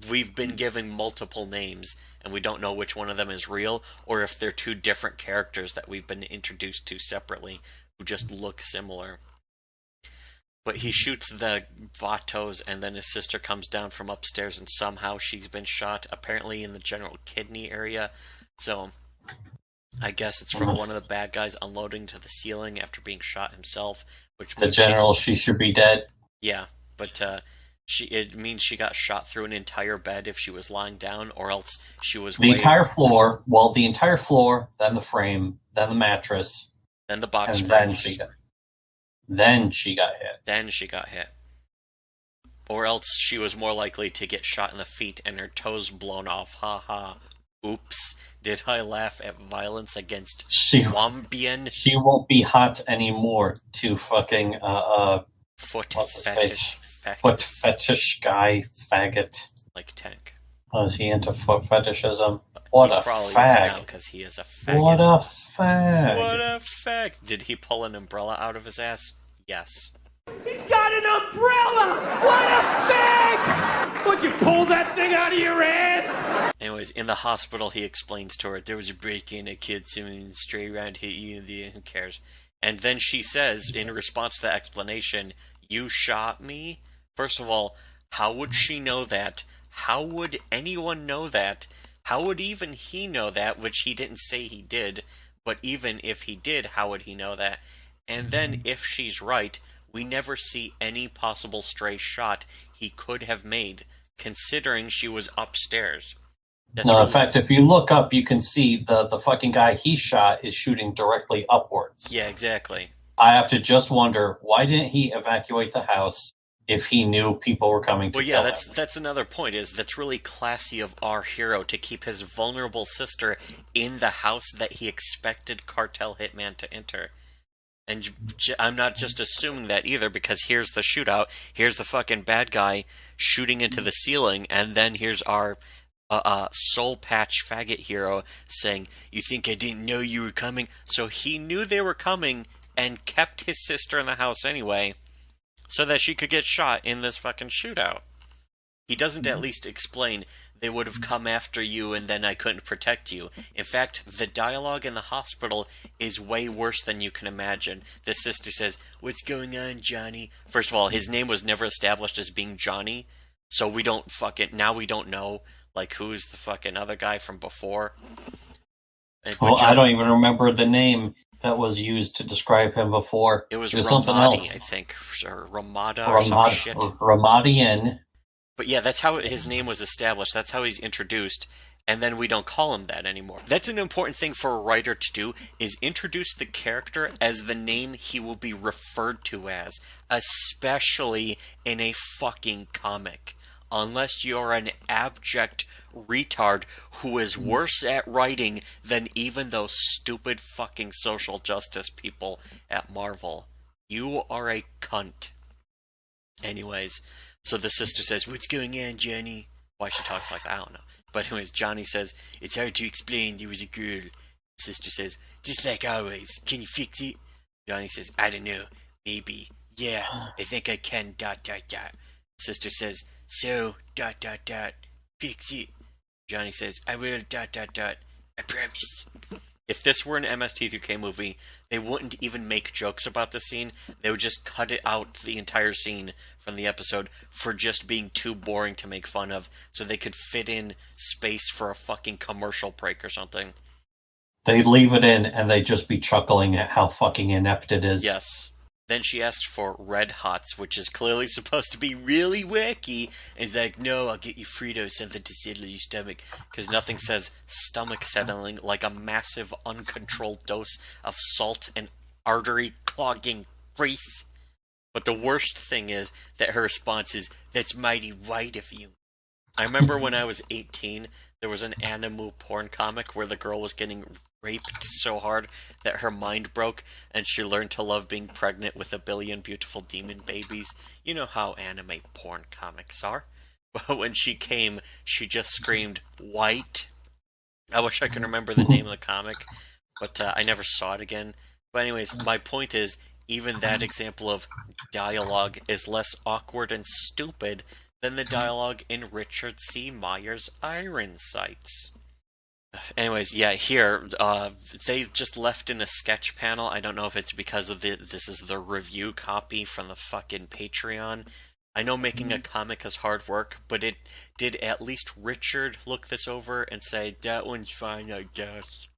we've been given multiple names, and we don't know which one of them is real, or if they're two different characters that we've been introduced to separately, who just look similar. But he shoots the vatos, and then his sister comes down from upstairs, and somehow she's been shot, apparently in the general kidney area. So I guess it's from one of the bad guys unloading to the ceiling after being shot himself. Which the general, she should be dead. Yeah, but it means she got shot through an entire bed if she was lying down, or else she was entire floor. Well, the entire floor, then the frame, then the mattress, then the box and springs. Then she got hit. Then she got hit. Or else she was more likely to get shot in the feet and her toes blown off. Ha ha. Oops. Did I laugh at violence against Wambian? She won't be hot anymore to fucking foot fetish. Foot fetish guy faggot. Like Tank. Oh, is he into foot fetishism? What a probably fag. Is because he is a faggot. What a fag. What a fag. Did he pull an umbrella out of his ass? Yes. He's got an umbrella! What a fag! Would you pull that thing out of your ass? Anyways, in the hospital, he explains to her, there was a break-in, a kid swimming stray around hit you, who cares? And then she says, in response to the explanation, you shot me? First of all, how would she know that? How would anyone know that? How would even he know that, which he didn't say he did, but even if he did, how would he know that? And then, if she's right, we never see any possible stray shot he could have made, considering she was upstairs. No, in fact, if you look up, you can see the fucking guy he shot is shooting directly upwards. Yeah, exactly. I have to just wonder, why didn't he evacuate the house if he knew people were coming to kill him? That's another point, is that's really classy of our hero to keep his vulnerable sister in the house that he expected Cartel Hitman to enter. And I'm not just assuming that either, because here's the shootout, here's the fucking bad guy shooting into the ceiling, and then here's our soul patch faggot hero saying, you think I didn't know you were coming? So he knew they were coming and kept his sister in the house anyway, so that she could get shot in this fucking shootout. He doesn't at least explain, they would have come after you and then I couldn't protect you. In fact, the dialogue in the hospital is way worse than you can imagine. The sister says, what's going on, Johnny? First of all, his name was never established as being Johnny, so we don't now we don't know, like, who's the fucking other guy from before. Well, I don't even remember the name that was used to describe him before. It was something Ramadi, else. I think, or Ramada or some shit. Ramadian. But yeah, that's how his name was established. That's how he's introduced, and then we don't call him that anymore. That's an important thing for a writer to do, is introduce the character as the name he will be referred to as, especially in a fucking comic. Unless you're an abject retard who is worse at writing than even those stupid fucking social justice people at Marvel. You are a cunt. Anyways, so the sister says, what's going on, Johnny? Why she talks like that, I don't know. But anyways, Johnny says, it's hard to explain, there was a girl. Sister says, just like always, can you fix it? Johnny says, I don't know, maybe. Yeah, I think I can, ... Sister says, so, ... fix it. Johnny says, I will, ... I promise. If this were an MST3K movie, they wouldn't even make jokes about the scene. They would just cut it out, the entire scene from the episode, for just being too boring to make fun of, so they could fit in space for a fucking commercial break or something. They'd leave it in, and they'd just be chuckling at how fucking inept it is. Yes. Then she asks for Red Hots, which is clearly supposed to be really wacky. And he's like, no, I'll get you Fritos, something to settle your stomach. Because nothing says stomach settling like a massive uncontrolled dose of salt and artery clogging grease. But the worst thing is that her response is, that's mighty white of you. I remember when I was 18, there was an Animu porn comic where the girl was getting raped so hard that her mind broke and she learned to love being pregnant with a billion beautiful demon babies. You know how anime porn comics are. But when she came, she just screamed, "White." I wish I could remember the name of the comic, but I never saw it again. But anyways, my point is, even that example of dialogue is less awkward and stupid than the dialogue in Richard C. Meyer's Iron Sights. Anyways, yeah, here, they just left in a sketch panel. I don't know if it's because of this is the review copy from the fucking Patreon. I know making a comic is hard work, but did at least Richard look this over and say, "That one's fine, I guess"?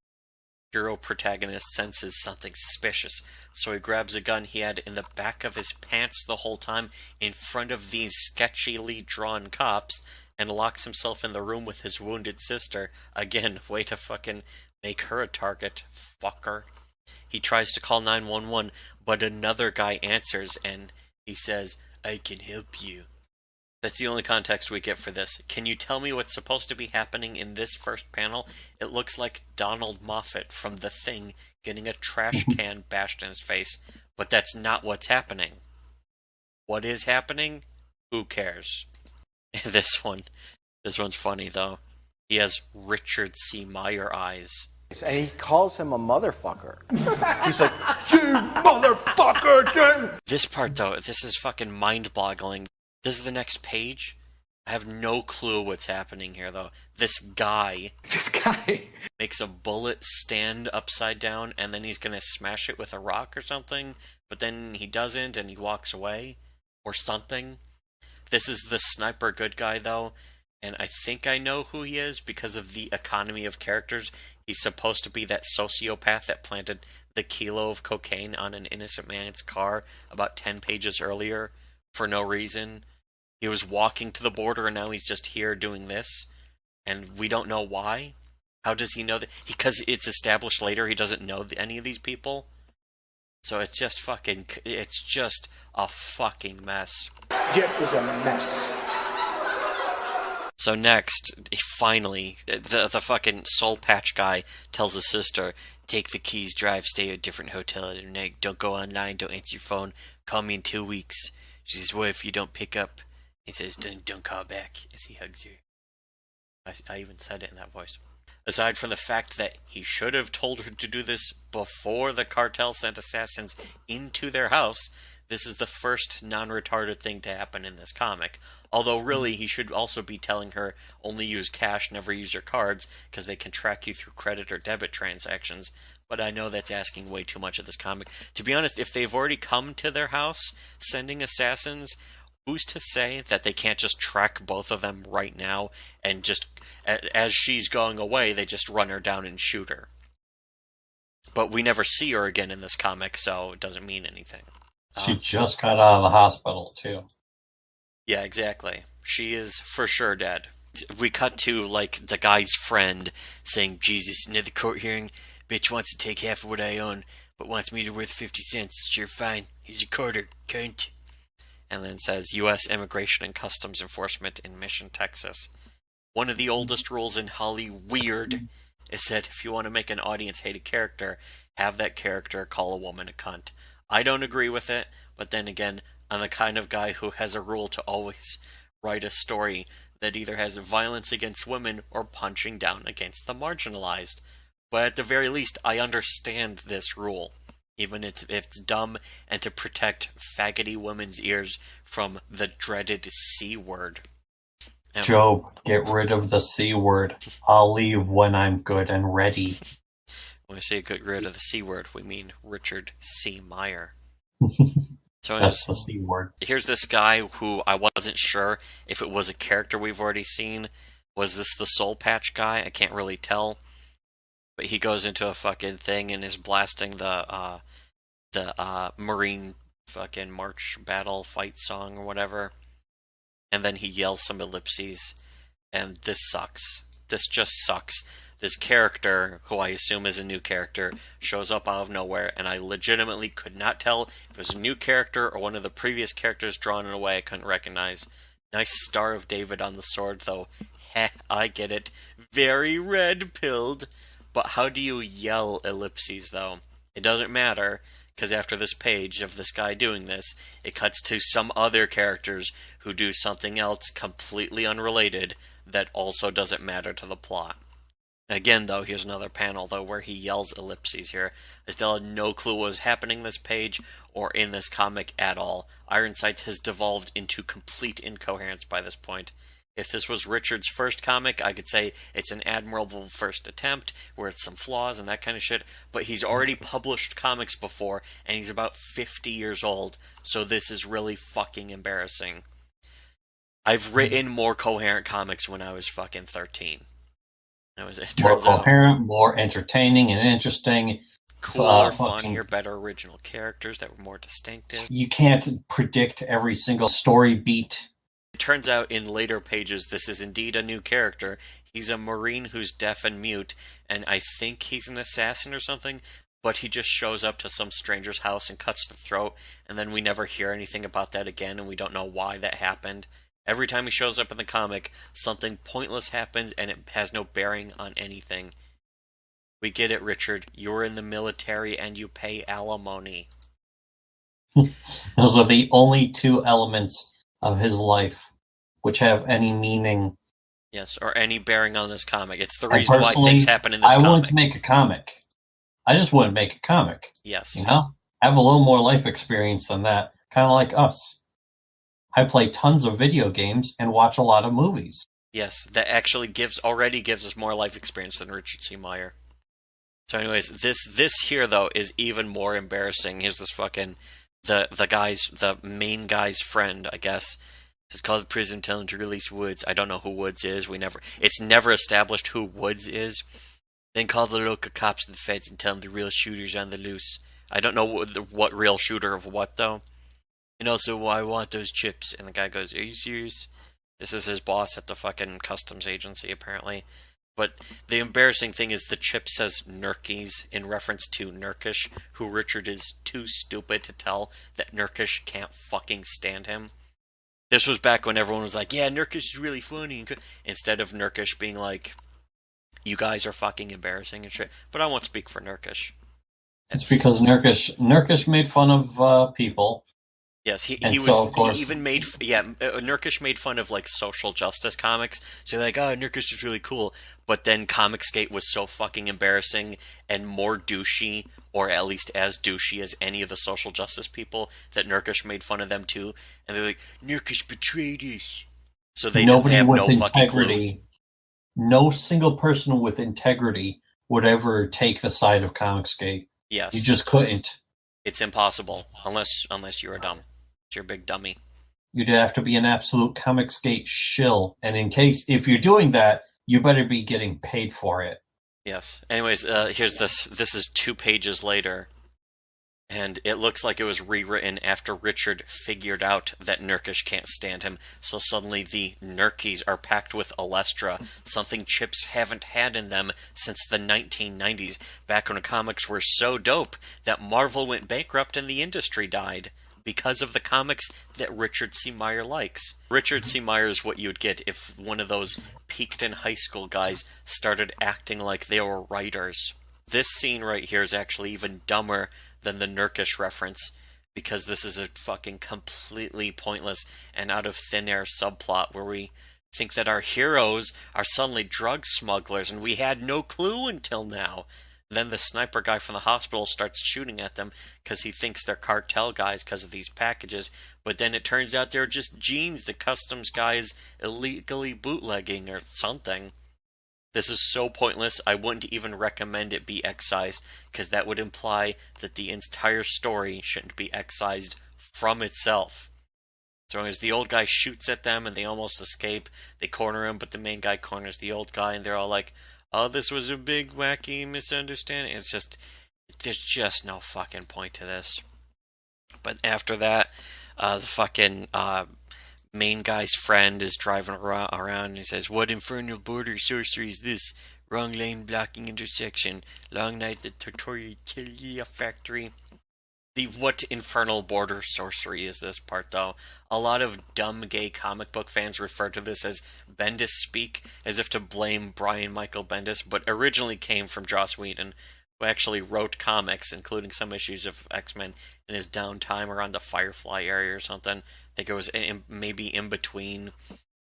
Hero protagonist senses something suspicious, so he grabs a gun he had in the back of his pants the whole time in front of these sketchily drawn cops, and locks himself in the room with his wounded sister. Again, way to fucking make her a target, fucker. He tries to call 911, but another guy answers, and he says, "I can help you." That's the only context we get for this. Can you tell me what's supposed to be happening in this first panel? It looks like Donald Moffat from The Thing getting a trash can bashed in his face, but that's not what's happening. What is happening? Who cares? This one's funny though. He has Richard C. Meyer eyes. And he calls him a motherfucker. He's like, "You motherfucker, dude!" This part though, this is fucking mind-boggling. This is the next page. I have no clue what's happening here, though. This guy makes a bullet stand upside down, and then he's gonna smash it with a rock or something, but then he doesn't, and he walks away. Or something. This is the sniper good guy, though, and I think I know who he is because of the economy of characters. He's supposed to be that sociopath that planted the kilo of cocaine on an innocent man's car about 10 pages earlier for no reason. He was walking to the border and now he's just here doing this. And we don't know why. How does he know that? Because it's established later he doesn't know any of these people. So it's just a fucking mess. Jeff is a mess. So next, finally, the fucking soul patch guy tells his sister, "Take the keys, drive, stay at a different hotel tonight. Don't go online, don't answer your phone. Call me in 2 weeks." She says, "What if you don't pick up?" He says, don't call back," as he hugs her. I even said it in that voice. Aside from the fact that he should have told her to do this before the cartel sent assassins into their house, this is the first non-retarded thing to happen in this comic. Although really, he should also be telling her, only use cash, never use your cards, because they can track you through credit or debit transactions. But I know that's asking way too much of this comic. To be honest, if they've already come to their house, sending assassins, who's to say that they can't just track both of them right now, and just, as she's going away, they just run her down and shoot her. But we never see her again in this comic, so it doesn't mean anything. She just got out of the hospital, too. Yeah, exactly. She is for sure dead. We cut to, like, the guy's friend saying, "Jesus, another court hearing? Bitch wants to take half of what I own, but wants me to worth 50 cents. Sure, fine. Here's a quarter, cunt." And then says, U.S. Immigration and Customs Enforcement in Mission, Texas. One of the oldest rules in Hollyweird is that if you want to make an audience hate a character, have that character call a woman a cunt. I don't agree with it, but then again, I'm the kind of guy who has a rule to always write a story that either has violence against women or punching down against the marginalized. But at the very least, I understand this rule, even if it's dumb, and to protect faggoty women's ears from the dreaded C word. Job, get rid of the C word. I'll leave when I'm good and ready. When we say get rid of the C word, we mean Richard C. Meyer. So That's the C word. Here's this guy who I wasn't sure if it was a character we've already seen. Was this the Soul Patch guy? I can't really tell. But he goes into a fucking thing and is blasting the Marine fucking march battle fight song or whatever. And then he yells some ellipses. And this sucks. This just sucks. This character, who I assume is a new character, shows up out of nowhere, and I legitimately could not tell if it was a new character or one of the previous characters drawn in a way I couldn't recognize. Nice Star of David on the sword, though. Heh, I get it. Very red-pilled. But how do you yell ellipses, though? It doesn't matter, because after this page of this guy doing this, it cuts to some other characters who do something else completely unrelated that also doesn't matter to the plot. Again, though, here's another panel, though, where he yells ellipses here. I still had no clue what was happening in this page or in this comic at all. Iron Sights has devolved into complete incoherence by this point. If this was Richard's first comic, I could say it's an admirable first attempt, where it's some flaws and that kind of shit, but he's already published comics before, and he's about 50 years old, so this is really fucking embarrassing. I've written more coherent comics when I was fucking 13. More coherent, more entertaining and interesting. Cooler, funnier, better original characters that were more distinctive. You can't predict every single story beat. It turns out in later pages this is indeed a new character. He's a Marine who's deaf and mute, and I think he's an assassin or something, but he just shows up to some stranger's house and cuts the throat, and then we never hear anything about that again, and we don't know why that happened. Every time he shows up in the comic, something pointless happens, and it has no bearing on anything. We get it, Richard. You're in the military, and you pay alimony. Those are the only two elements of his life which have any meaning. Yes, or any bearing on this comic. It's the reason why things happen in this comic. comic. I wouldn't make a comic. I just wouldn't make a comic. Yes. You know? I have a little more life experience than that. Kind of like us. I play tons of video games and watch a lot of movies. Yes, that actually already gives us more life experience than Richard C. Meyer. So anyways, this here, though, is even more embarrassing. Here's this fucking, the main guy's friend, I guess. This is called the prison, tell him to release Woods. I don't know who Woods is. It's never established who Woods is. Then call the local cops and the feds and tell them the real shooter's on the loose. I don't know what real shooter of what, though. And also, I want those chips. And the guy goes, are you serious? This is his boss at the fucking customs agency, apparently. But the embarrassing thing is the chip says Nurkies in reference to Nurkish, who Richard is too stupid to tell that Nurkish can't fucking stand him. This was back when everyone was like, yeah, Nurkish is really funny. Instead of Nurkish being like, you guys are fucking embarrassing and shit. But I won't speak for Nurkish. It's because Nurkish made fun of people. Yes, he even made Nurkish made fun of like social justice comics. So like, oh, Nurkish is really cool, but then Comicsgate was so fucking embarrassing and more douchey, or at least as douchey as any of the social justice people, that Nurkish made fun of them too. And they're like, Nurkish betrayed us. So they have no fucking clue. No single person with integrity would ever take the side of Comicsgate. Yes, you just couldn't. It's impossible unless you're a dumb. You're a big dummy. You'd have to be an absolute Comicsgate shill, and if you're doing that, you better be getting paid for it. Yes. Anyways, here's this. This is 2 pages later, and it looks like it was rewritten after Richard figured out that Nurkish can't stand him. So suddenly the Nurkies are packed with Alestra, something chips haven't had in them since the 1990s, back when comics were so dope that Marvel went bankrupt and the industry died. Because of the comics that Richard C. Meyer likes. Richard C. Meyer is what you'd get if one of those peaked in high school guys started acting like they were writers. This scene right here is actually even dumber than the Nurkish reference, because this is a fucking completely pointless and out of thin air subplot where we think that our heroes are suddenly drug smugglers and we had no clue until now. Then the sniper guy from the hospital starts shooting at them because he thinks they're cartel guys because of these packages. But then it turns out they're just jeans the customs guy is illegally bootlegging or something. This is so pointless, I wouldn't even recommend it be excised, because that would imply that the entire story shouldn't be excised from itself. So as the old guy shoots at them and they almost escape, they corner him, but the main guy corners the old guy, and they're all like, oh, this was a big, wacky misunderstanding. It's just, there's just no fucking point to this. But after that, the fucking main guy's friend is driving around and he says, what infernal border sorcery is this? Wrong lane blocking intersection. Long night at Tortilla factory. What infernal border sorcery is this part, though? A lot of dumb gay comic book fans refer to this as Bendis speak, as if to blame Brian Michael Bendis, but originally came from Joss Whedon, who actually wrote comics, including some issues of X-Men, in his downtime around the Firefly area or something. I think it was maybe in between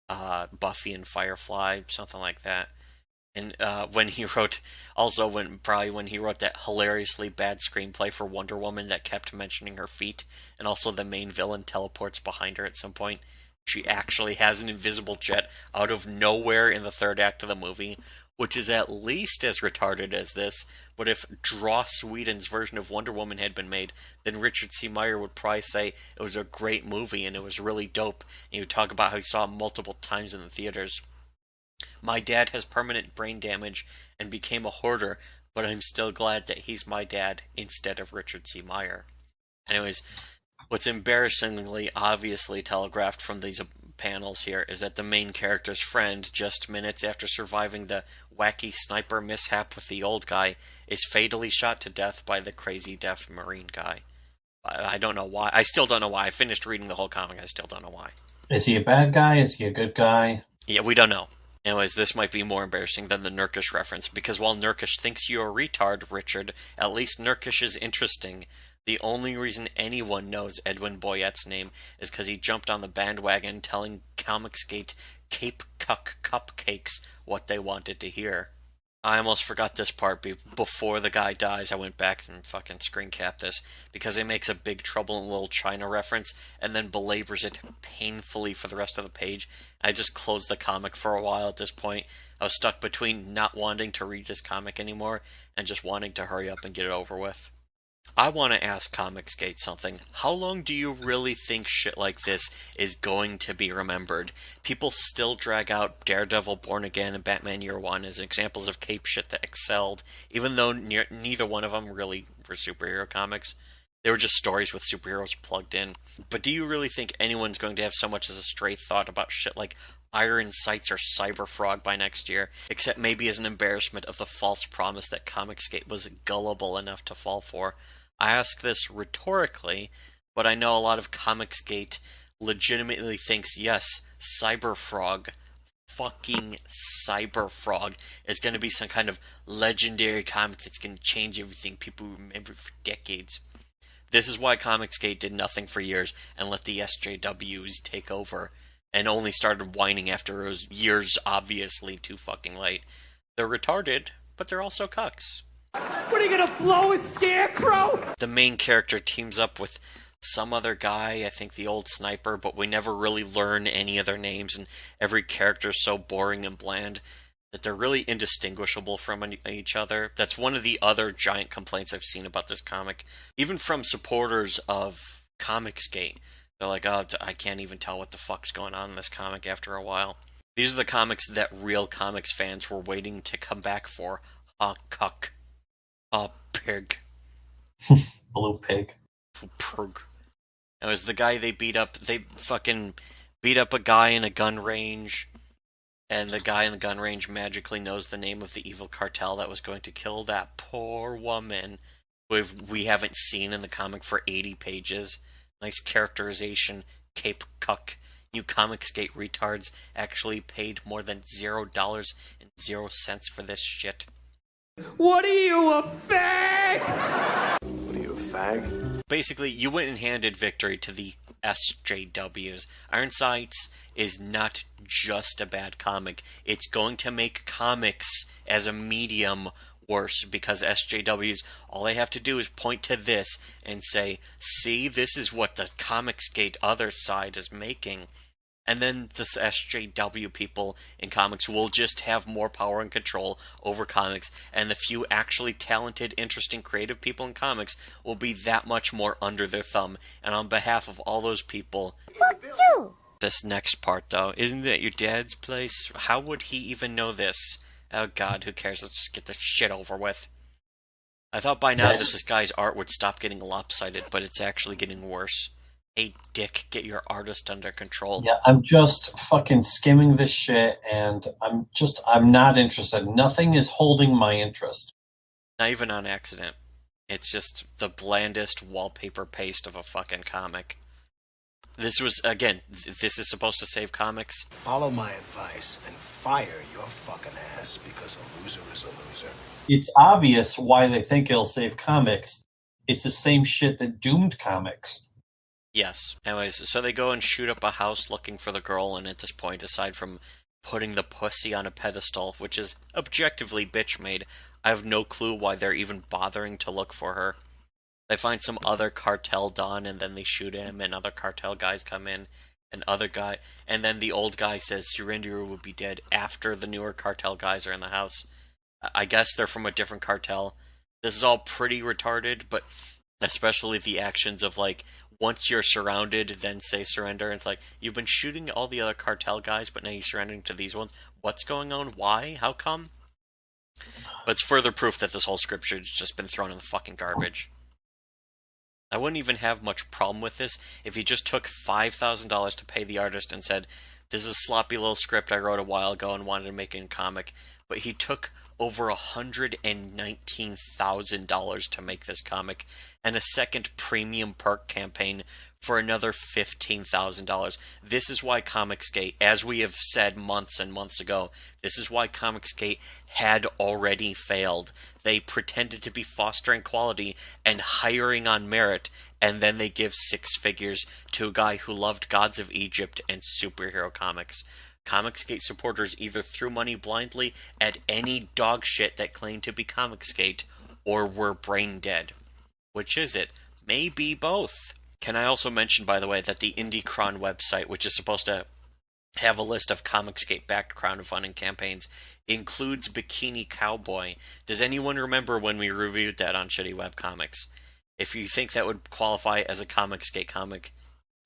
Buffy and Firefly, something like that. And when he wrote that hilariously bad screenplay for Wonder Woman that kept mentioning her feet, and also the main villain teleports behind her at some point. She actually has an invisible jet out of nowhere in the third act of the movie, which is at least as retarded as this. But if Joss Whedon's version of Wonder Woman had been made, then Richard C. Meyer would probably say it was a great movie and it was really dope, and he would talk about how he saw it multiple times in the theaters. My dad has permanent brain damage and became a hoarder, but I'm still glad that he's my dad instead of Richard C. Meyer. Anyways, what's embarrassingly obviously telegraphed from these panels here is that the main character's friend, just minutes after surviving the wacky sniper mishap with the old guy, is fatally shot to death by the crazy deaf Marine guy. I don't know why. I still don't know why. I finished reading the whole comic. I still don't know why. Is he a bad guy? Is he a good guy? Yeah, we don't know. Anyways, this might be more embarrassing than the Nurkish reference, because while Nurkish thinks you're a retard, Richard, at least Nurkish is interesting. The only reason anyone knows Edwin Boyette's name is because he jumped on the bandwagon telling Comicsgate Cape Cuck Cupcakes what they wanted to hear. I almost forgot this part. Before the guy dies, I went back and fucking screen capped this, because it makes a Big Trouble in Little China reference, and then belabors it painfully for the rest of the page. I just closed the comic for a while at this point. I was stuck between not wanting to read this comic anymore, and just wanting to hurry up and get it over with. I want to ask Comicsgate something. How long do you really think shit like this is going to be remembered? People still drag out Daredevil, Born Again, and Batman Year One as examples of cape shit that excelled, even though neither one of them really were superhero comics. They were just stories with superheroes plugged in. But do you really think anyone's going to have so much as a stray thought about shit like Iron Sights or Cyberfrog by next year, except maybe as an embarrassment of the false promise that Comicsgate was gullible enough to fall for? I ask this rhetorically, but I know a lot of Comicsgate legitimately thinks, yes, Cyberfrog, fucking Cyberfrog, is going to be some kind of legendary comic that's going to change everything people remember for decades. This is why Comicsgate did nothing for years and let the SJWs take over, and only started whining after it was years obviously too fucking late. They're retarded, but they're also cucks. What, are you gonna blow a scarecrow? The main character teams up with some other guy, I think the old sniper, but we never really learn any of their names, and every character's so boring and bland that they're really indistinguishable from each other. That's one of the other giant complaints I've seen about this comic. Even from supporters of Comicsgate. They're like, oh, I can't even tell what the fuck's going on in this comic after a while. These are the comics that real comics fans were waiting to come back for. Cuck. Pig. Blue pig. Pig. It was the guy they beat up. They fucking beat up a guy in a gun range, and the guy in the gun range magically knows the name of the evil cartel that was going to kill that poor woman who we haven't seen in the comic for 80 pages. Nice characterization, Cape Cuck. You Comicsgate retards actually paid more than $0.00 for this shit. What are you, a fag? What are you, a fag? Basically, you went and handed victory to the SJWs. Iron Sights is not just a bad comic. It's going to make comics as a medium worse, because SJWs, all they have to do is point to this and say, see, this is what the Comicsgate other side is making. And then the SJW people in comics will just have more power and control over comics, and the few actually talented, interesting, creative people in comics will be that much more under their thumb. And on behalf of all those people... Fuck you! This next part, though, isn't that your dad's place? How would he even know this? Oh god, who cares? Let's just get this shit over with. I thought by now that this guy's art would stop getting lopsided, but it's actually getting worse. Hey, dick, get your artist under control. Yeah, I'm just fucking skimming this shit, and I'm not interested. Nothing is holding my interest. Not even on accident. It's just the blandest wallpaper paste of a fucking comic. This was, again, this is supposed to save comics. Follow my advice and fire your fucking ass, because a loser is a loser. It's obvious why they think it'll save comics. It's the same shit that doomed comics. Yes. Anyways, so they go and shoot up a house looking for the girl, and at this point, aside from putting the pussy on a pedestal, which is objectively bitch-made, I have no clue why they're even bothering to look for her. They find some other cartel don, and then they shoot him, and other cartel guys come in, and then the old guy says surrender or will be dead after the newer cartel guys are in the house. I guess they're from a different cartel. This is all pretty retarded, but especially the actions of, like, once you're surrounded, then say surrender. It's like, you've been shooting all the other cartel guys, but now you're surrendering to these ones. What's going on? Why? How come? But it's further proof that this whole scripture has just been thrown in the fucking garbage. I wouldn't even have much problem with this if he just took $5,000 to pay the artist and said, this is a sloppy little script I wrote a while ago and wanted to make it in comic. But he took over $119,000 to make this comic, and a second premium perk campaign for another $15,000. This is why Comicsgate, as we have said months and months ago, this is why Comicsgate had already failed. They pretended to be fostering quality and hiring on merit, and then they give six figures to a guy who loved Gods of Egypt and superhero comics. Comicsgate supporters either threw money blindly at any dog shit that claimed to be Comicsgate, or were brain dead. Which is it? Maybe both. Can I also mention, by the way, that the IndieCron website, which is supposed to have a list of Comicsgate-backed crowdfunding campaigns, includes Bikini Cowboy. Does anyone remember when we reviewed that on Shittywebcomics? If you think that would qualify as a Comicsgate comic,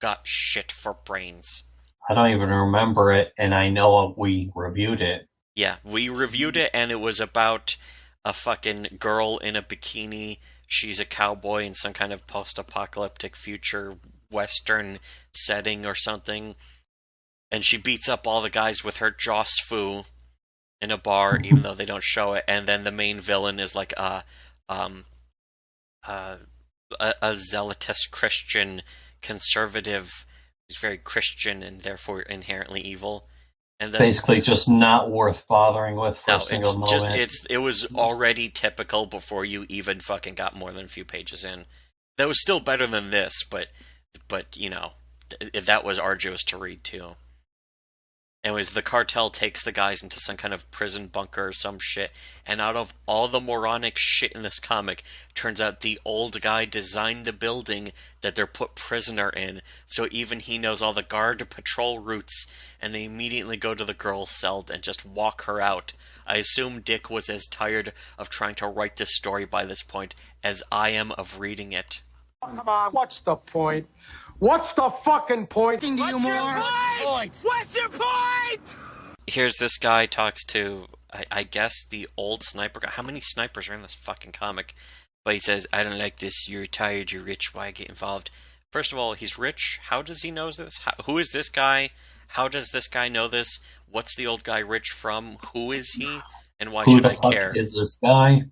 got shit for brains. I don't even remember it, and I know we reviewed it. Yeah, we reviewed it, and it was about a fucking girl in a bikini. She's a cowboy in some kind of post-apocalyptic future western setting or something. And she beats up all the guys with her Joss Fu in a bar, even though they don't show it. And then the main villain is like a zealotous Christian conservative. He's very Christian and therefore inherently evil. And then, basically just not worth bothering with for a single moment. It was already typical before you even fucking got more than a few pages in. That was still better than this, but you know, that was arduous to read too. Anyways, the cartel takes the guys into some kind of prison bunker or some shit, and out of all the moronic shit in this comic, turns out the old guy designed the building that they're put prisoner in, so even he knows all the guard patrol routes, and they immediately go to the girl's cell and just walk her out. I assume Dick was as tired of trying to write this story by this point as I am of reading it. Come on, what's the point? What's the fucking point? What's your point? What's your point? Here's this guy talks to, I guess, the old sniper guy. How many snipers are in this fucking comic? But he says, I don't like this. You're retired. You're rich. Why get involved? First of all, he's rich. How does he know this? Who is this guy? How does this guy know this? What's the old guy rich from? Who is he? And why should I care? Who the fuck is this guy?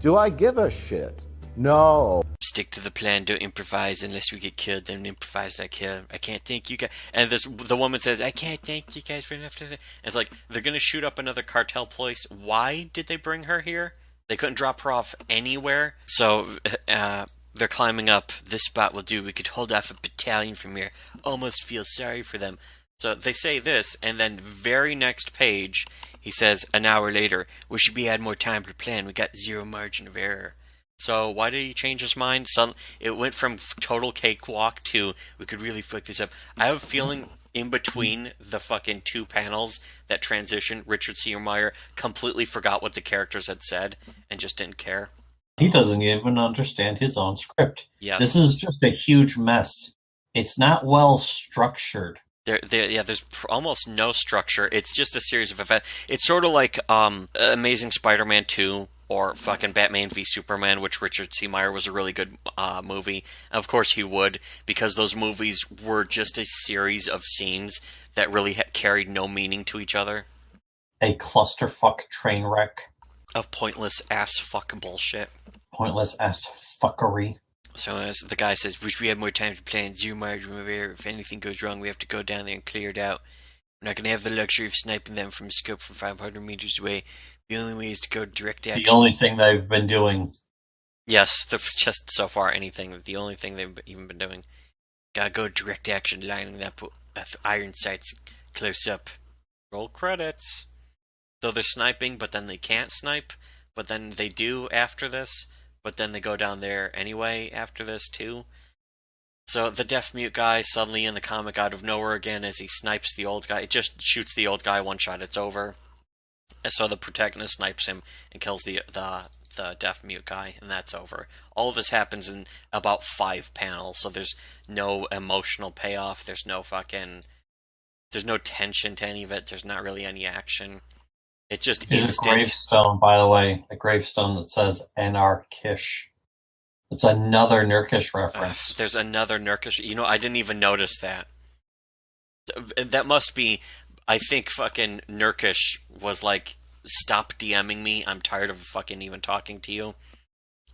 Do I give a shit? No. Stick to the plan, don't improvise unless we get killed, then improvise like hell. I can't thank you guys. And the woman says, I can't thank you guys for enough. And it's like, they're going to shoot up another cartel place. Why did they bring her here? They couldn't drop her off anywhere. So, they're climbing up. This spot will do. We could hold off a battalion from here. Almost feel sorry for them. So they say this, and then very next page, he says, an hour later, we should be had more time to plan. We got zero margin of error. So why did he change his mind? It went from total cakewalk to we could really fuck this up. I have a feeling in between the fucking two panels that transition, Richard C. Meyer completely forgot what the characters had said and just didn't care. He doesn't even understand his own script. Yes. This is just a huge mess. It's not well structured. There's almost no structure. It's just a series of events. It's sort of like Amazing Spider-Man 2 or fucking Batman v Superman, which Richard C. Meyer was a really good movie. Of course he would, because those movies were just a series of scenes that really carried no meaning to each other. A clusterfuck train wreck. Of pointless ass fuck bullshit. pointless ass fuckery. So as the guy says, wish we had more time to plan. Zero margin of error. If anything goes wrong, we have to go down there and clear it out. We're not going to have the luxury of sniping them from a scope from 500 meters away. The only way is to go direct action. The only thing they've been doing. Yes, just so far anything. The only thing they've even been doing. Gotta go direct action, lining up Iron Sights close up. Roll credits. Though they're sniping, but then they can't snipe. But then they do after this. But then they go down there anyway after this too. So the deaf-mute guy suddenly in the comic out of nowhere again as he snipes the old guy. It just shoots the old guy one shot, it's over. And so the protagonist snipes him and kills the deaf-mute guy, and that's over. All of this happens in about 5 panels, so there's no emotional payoff, there's no tension to any of it, there's not really any action. It just There's a gravestone, by the way, a gravestone that says Anarchish. It's another Nurkish reference. There's another Nurkish. You know, I didn't even notice that. That must be. I think fucking Nurkish was like, "Stop DMing me. I'm tired of fucking even talking to you."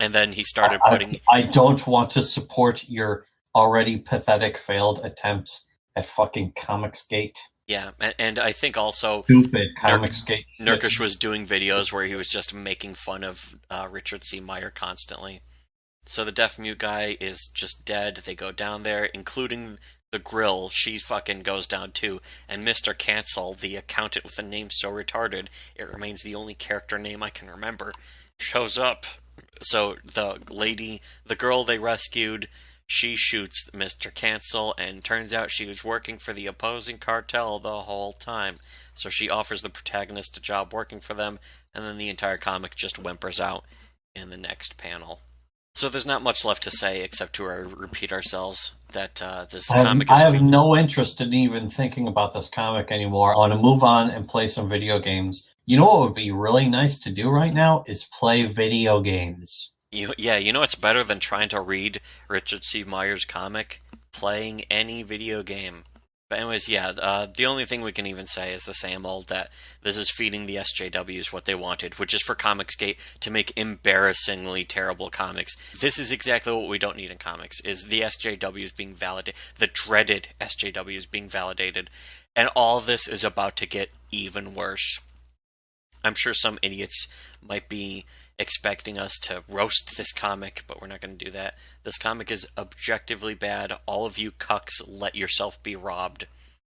And then he started putting. I don't want to support your already pathetic failed attempts at fucking Comicsgate. Yeah, and I think also Stupid Comicsgate. Nurkish was doing videos where he was just making fun of Richard C. Meyer constantly. So the deaf-mute guy is just dead. They go down there, including the grill. She fucking goes down too. And Mr. Cancel, the accountant with a name so retarded, it remains the only character name I can remember, shows up. So the girl they rescued, she shoots Mr. Cancel, and turns out she was working for the opposing cartel the whole time. So she offers the protagonist a job working for them, and then the entire comic just whimpers out in the next panel. So there's not much left to say except to repeat ourselves that this comic is... I have no interest in even thinking about this comic anymore. I want to move on and play some video games. You know what would be really nice to do right now is play video games. You know what's better than trying to read Richard C. Meyer's comic? Playing any video game. But anyways, the only thing we can even say is the same old, that this is feeding the SJWs what they wanted, which is for Comicsgate to make embarrassingly terrible comics. This is exactly what we don't need in comics, is the SJWs being validated, the dreaded SJWs being validated, and all this is about to get even worse. I'm sure some idiots might be expecting us to roast this comic, but we're not going to do that. This comic is objectively bad. All of you cucks, let yourself be robbed.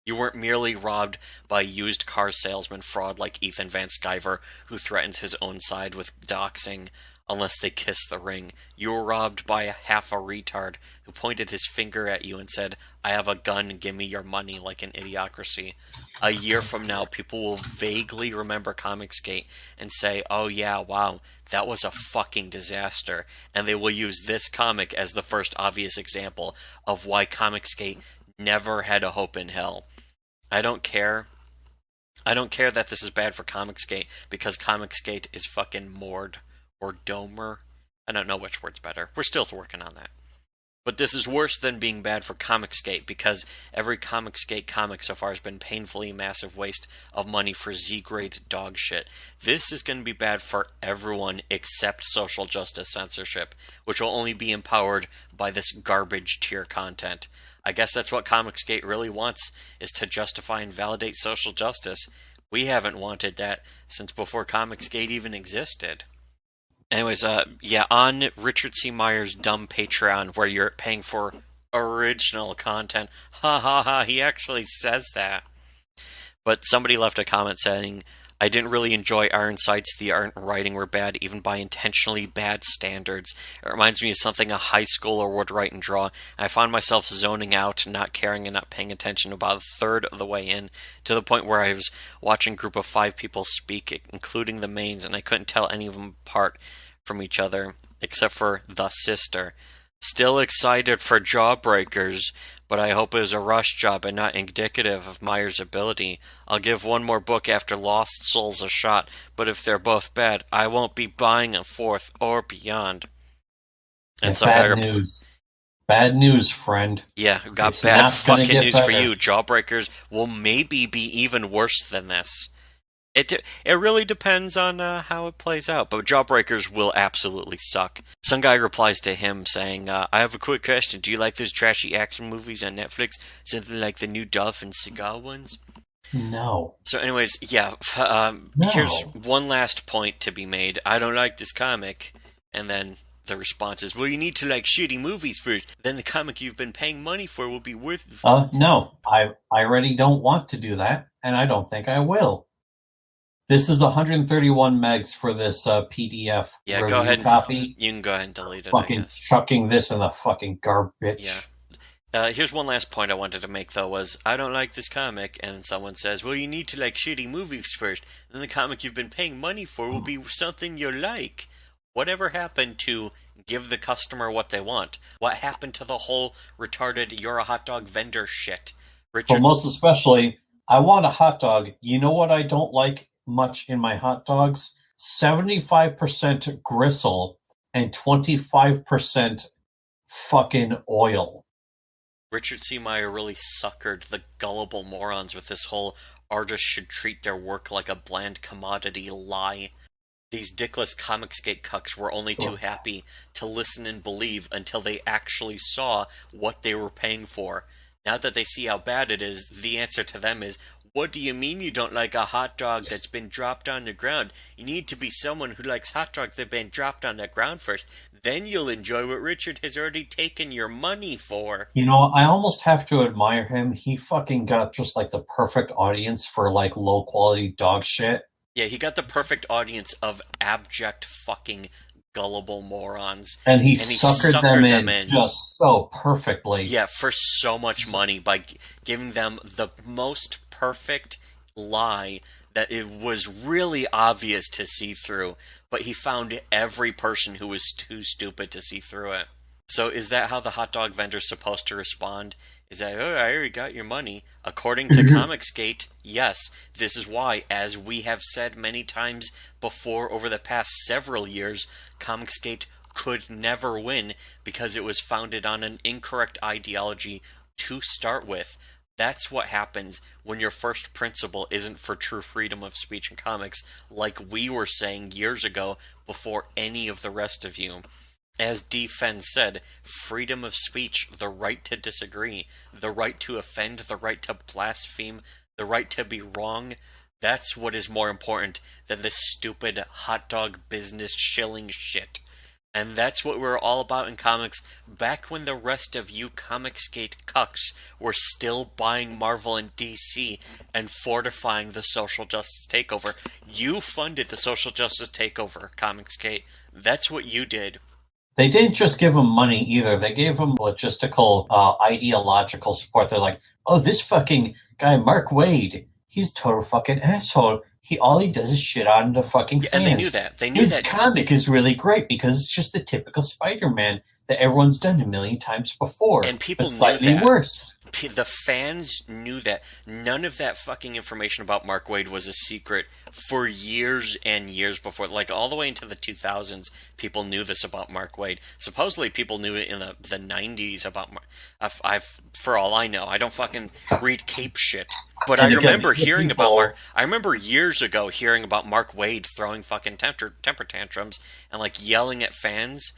You weren't merely robbed by used car salesman fraud like Ethan Van Sciver, who threatens his own side with doxing unless they kiss the ring. You were robbed by half a retard who pointed his finger at you and said, "I have a gun, give me your money," like an Idiocracy. A year from now, people will vaguely remember Comicsgate and say, "Oh yeah, wow, that was a fucking disaster." And they will use this comic as the first obvious example of why Comicsgate never had a hope in hell. I don't care. I don't care that this is bad for Comicsgate, because Comicsgate is fucking moored. Or Domer. I don't know which word's better. We're still working on that. But this is worse than being bad for Comicsgate, because every Comicsgate comic so far has been painfully massive waste of money for Z-grade dog shit. This is going to be bad for everyone except social justice censorship, which will only be empowered by this garbage tier content. I guess that's what Comicsgate really wants, is to justify and validate social justice. We haven't wanted that since before Comicsgate even existed. Anyways, on Richard C. Meyer's dumb Patreon, where you're paying for original content, he actually says that. But somebody left a comment saying, "I didn't really enjoy Iron Sights. The art and writing were bad, even by intentionally bad standards. It reminds me of something a high schooler would write and draw. I found myself zoning out, not caring and not paying attention about a third of the way in, to the point where I was watching a group of 5 people speak, including the mains, and I couldn't tell any of them apart from each other, except for the sister. Still excited for Jawbreakers, but I hope it was a rush job and not indicative of Meyer's ability. I'll give one more book after Lost Souls a shot, but if they're both bad, I won't be buying a 4th or beyond." And so bad news. Bad news, friend. Yeah, got bad fucking news for you. Jawbreakers will maybe be even worse than this. It really depends on how it plays out, but Jawbreakers will absolutely suck. Some guy replies to him saying, I have a quick question. Do you like those trashy action movies on Netflix? Something like the new Dolphin Seagal ones? No. So anyways, yeah, No. here's one last point to be made. I don't like this comic. And then the response is, well, you need to like shitty movies first. Then the comic you've been paying money for will be worth it. No. I already don't want to do that, and I don't think I will. This is 131 megs for this PDF. Yeah, go ahead. Copy. You can go ahead and delete it. Fucking chucking this in the fucking garbage. Yeah. Here's one last point I wanted to make, though, was I don't like this comic, and someone says, well, you need to like shitty movies first, and then the comic you've been paying money for will be something you like. Whatever happened to give the customer what they want? What happened to the whole retarded you're a hot dog vendor shit? Well, most especially, I want a hot dog. You know what I don't like much in my hot dogs? 75% gristle and 25% fucking oil. Richard C. Meyer really suckered the gullible morons with this whole artists should treat their work like a bland commodity lie. These dickless Comicsgate cucks were only too happy to listen and believe until they actually saw what they were paying for. Now that they see how bad it is, the answer to them is, what do you mean you don't like a hot dog that's been dropped on the ground? You need to be someone who likes hot dogs that have been dropped on the ground first. Then you'll enjoy what Richard has already taken your money for. You know, I almost have to admire him. He fucking got just like the perfect audience for like low quality dog shit. Yeah, he got the perfect audience of abject fucking gullible morons. And he suckered them in just so perfectly. Yeah, for so much money by giving them the most perfect lie that it was really obvious to see through, but he found every person who was too stupid to see through it. So is that how the hot dog vendor's supposed to respond? Is that, oh, I already got your money? According to Comicsgate, yes. This is why, as we have said many times before over the past several years, Comicsgate could never win because it was founded on an incorrect ideology to start with. That's what happens when your first principle isn't for true freedom of speech in comics, like we were saying years ago before any of the rest of you. As D. Fenn said, freedom of speech, the right to disagree, the right to offend, the right to blaspheme, the right to be wrong, that's what is more important than this stupid hot dog business shilling shit. And that's what we're all about in comics back when the rest of you Comicsgate cucks were still buying Marvel and DC and fortifying the social justice takeover. You funded the social justice takeover, Comicsgate. That's what you did. They didn't just give him money either. They gave him logistical, ideological support. They're like, oh, this fucking guy, Mark Waid, he's a total fucking asshole. All he does is shit on the fucking fans. And they knew that. His comic is really great because it's just the typical Spider-Man that everyone's done a million times before. And people knew slightly that. Worse. The fans knew that. None of that fucking information about Mark Waid was a secret for years and years before. Like, all the way into the 2000s, people knew this about Mark Waid. Supposedly, people knew it in the 90s about Mark. For all I know, I don't fucking read Cape shit. But I remember hearing about Mark. I remember years ago hearing about Mark Waid throwing fucking temper tantrums and, like, yelling at fans.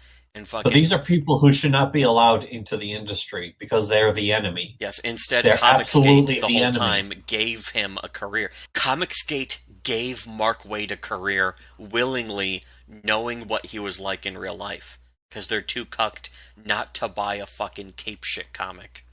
But these are people who should not be allowed into the industry because they're the enemy. Yes, instead Comicsgate the whole time gave him a career. Comicsgate gave Mark Waid a career willingly, knowing what he was like in real life. Because they're too cucked not to buy a fucking cape shit comic.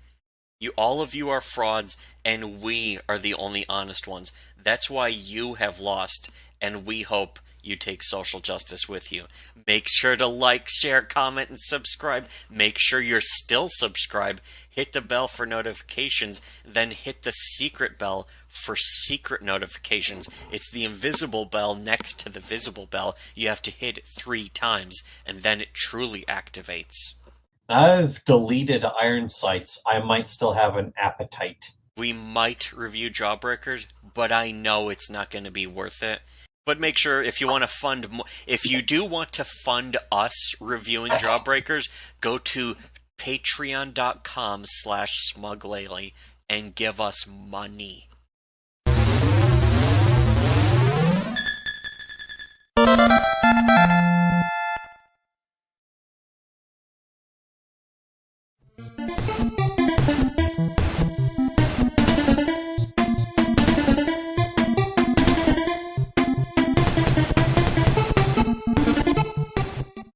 All of you are frauds, and we are the only honest ones. That's why you have lost, and we hope you take social justice with you. Make sure to like, share, comment, and subscribe. Make sure you're still subscribed. Hit the bell for notifications, then hit the secret bell for secret notifications. It's the invisible bell next to the visible bell. You have to hit it 3 times, and then it truly activates. I've deleted Iron Sights. I might still have an appetite. We might review Jawbreakers, but I know it's not going to be worth it. But make sure if you want to fund, if you do want to fund us reviewing Jawbreakers, go to patreon.com/smuglady and give us money.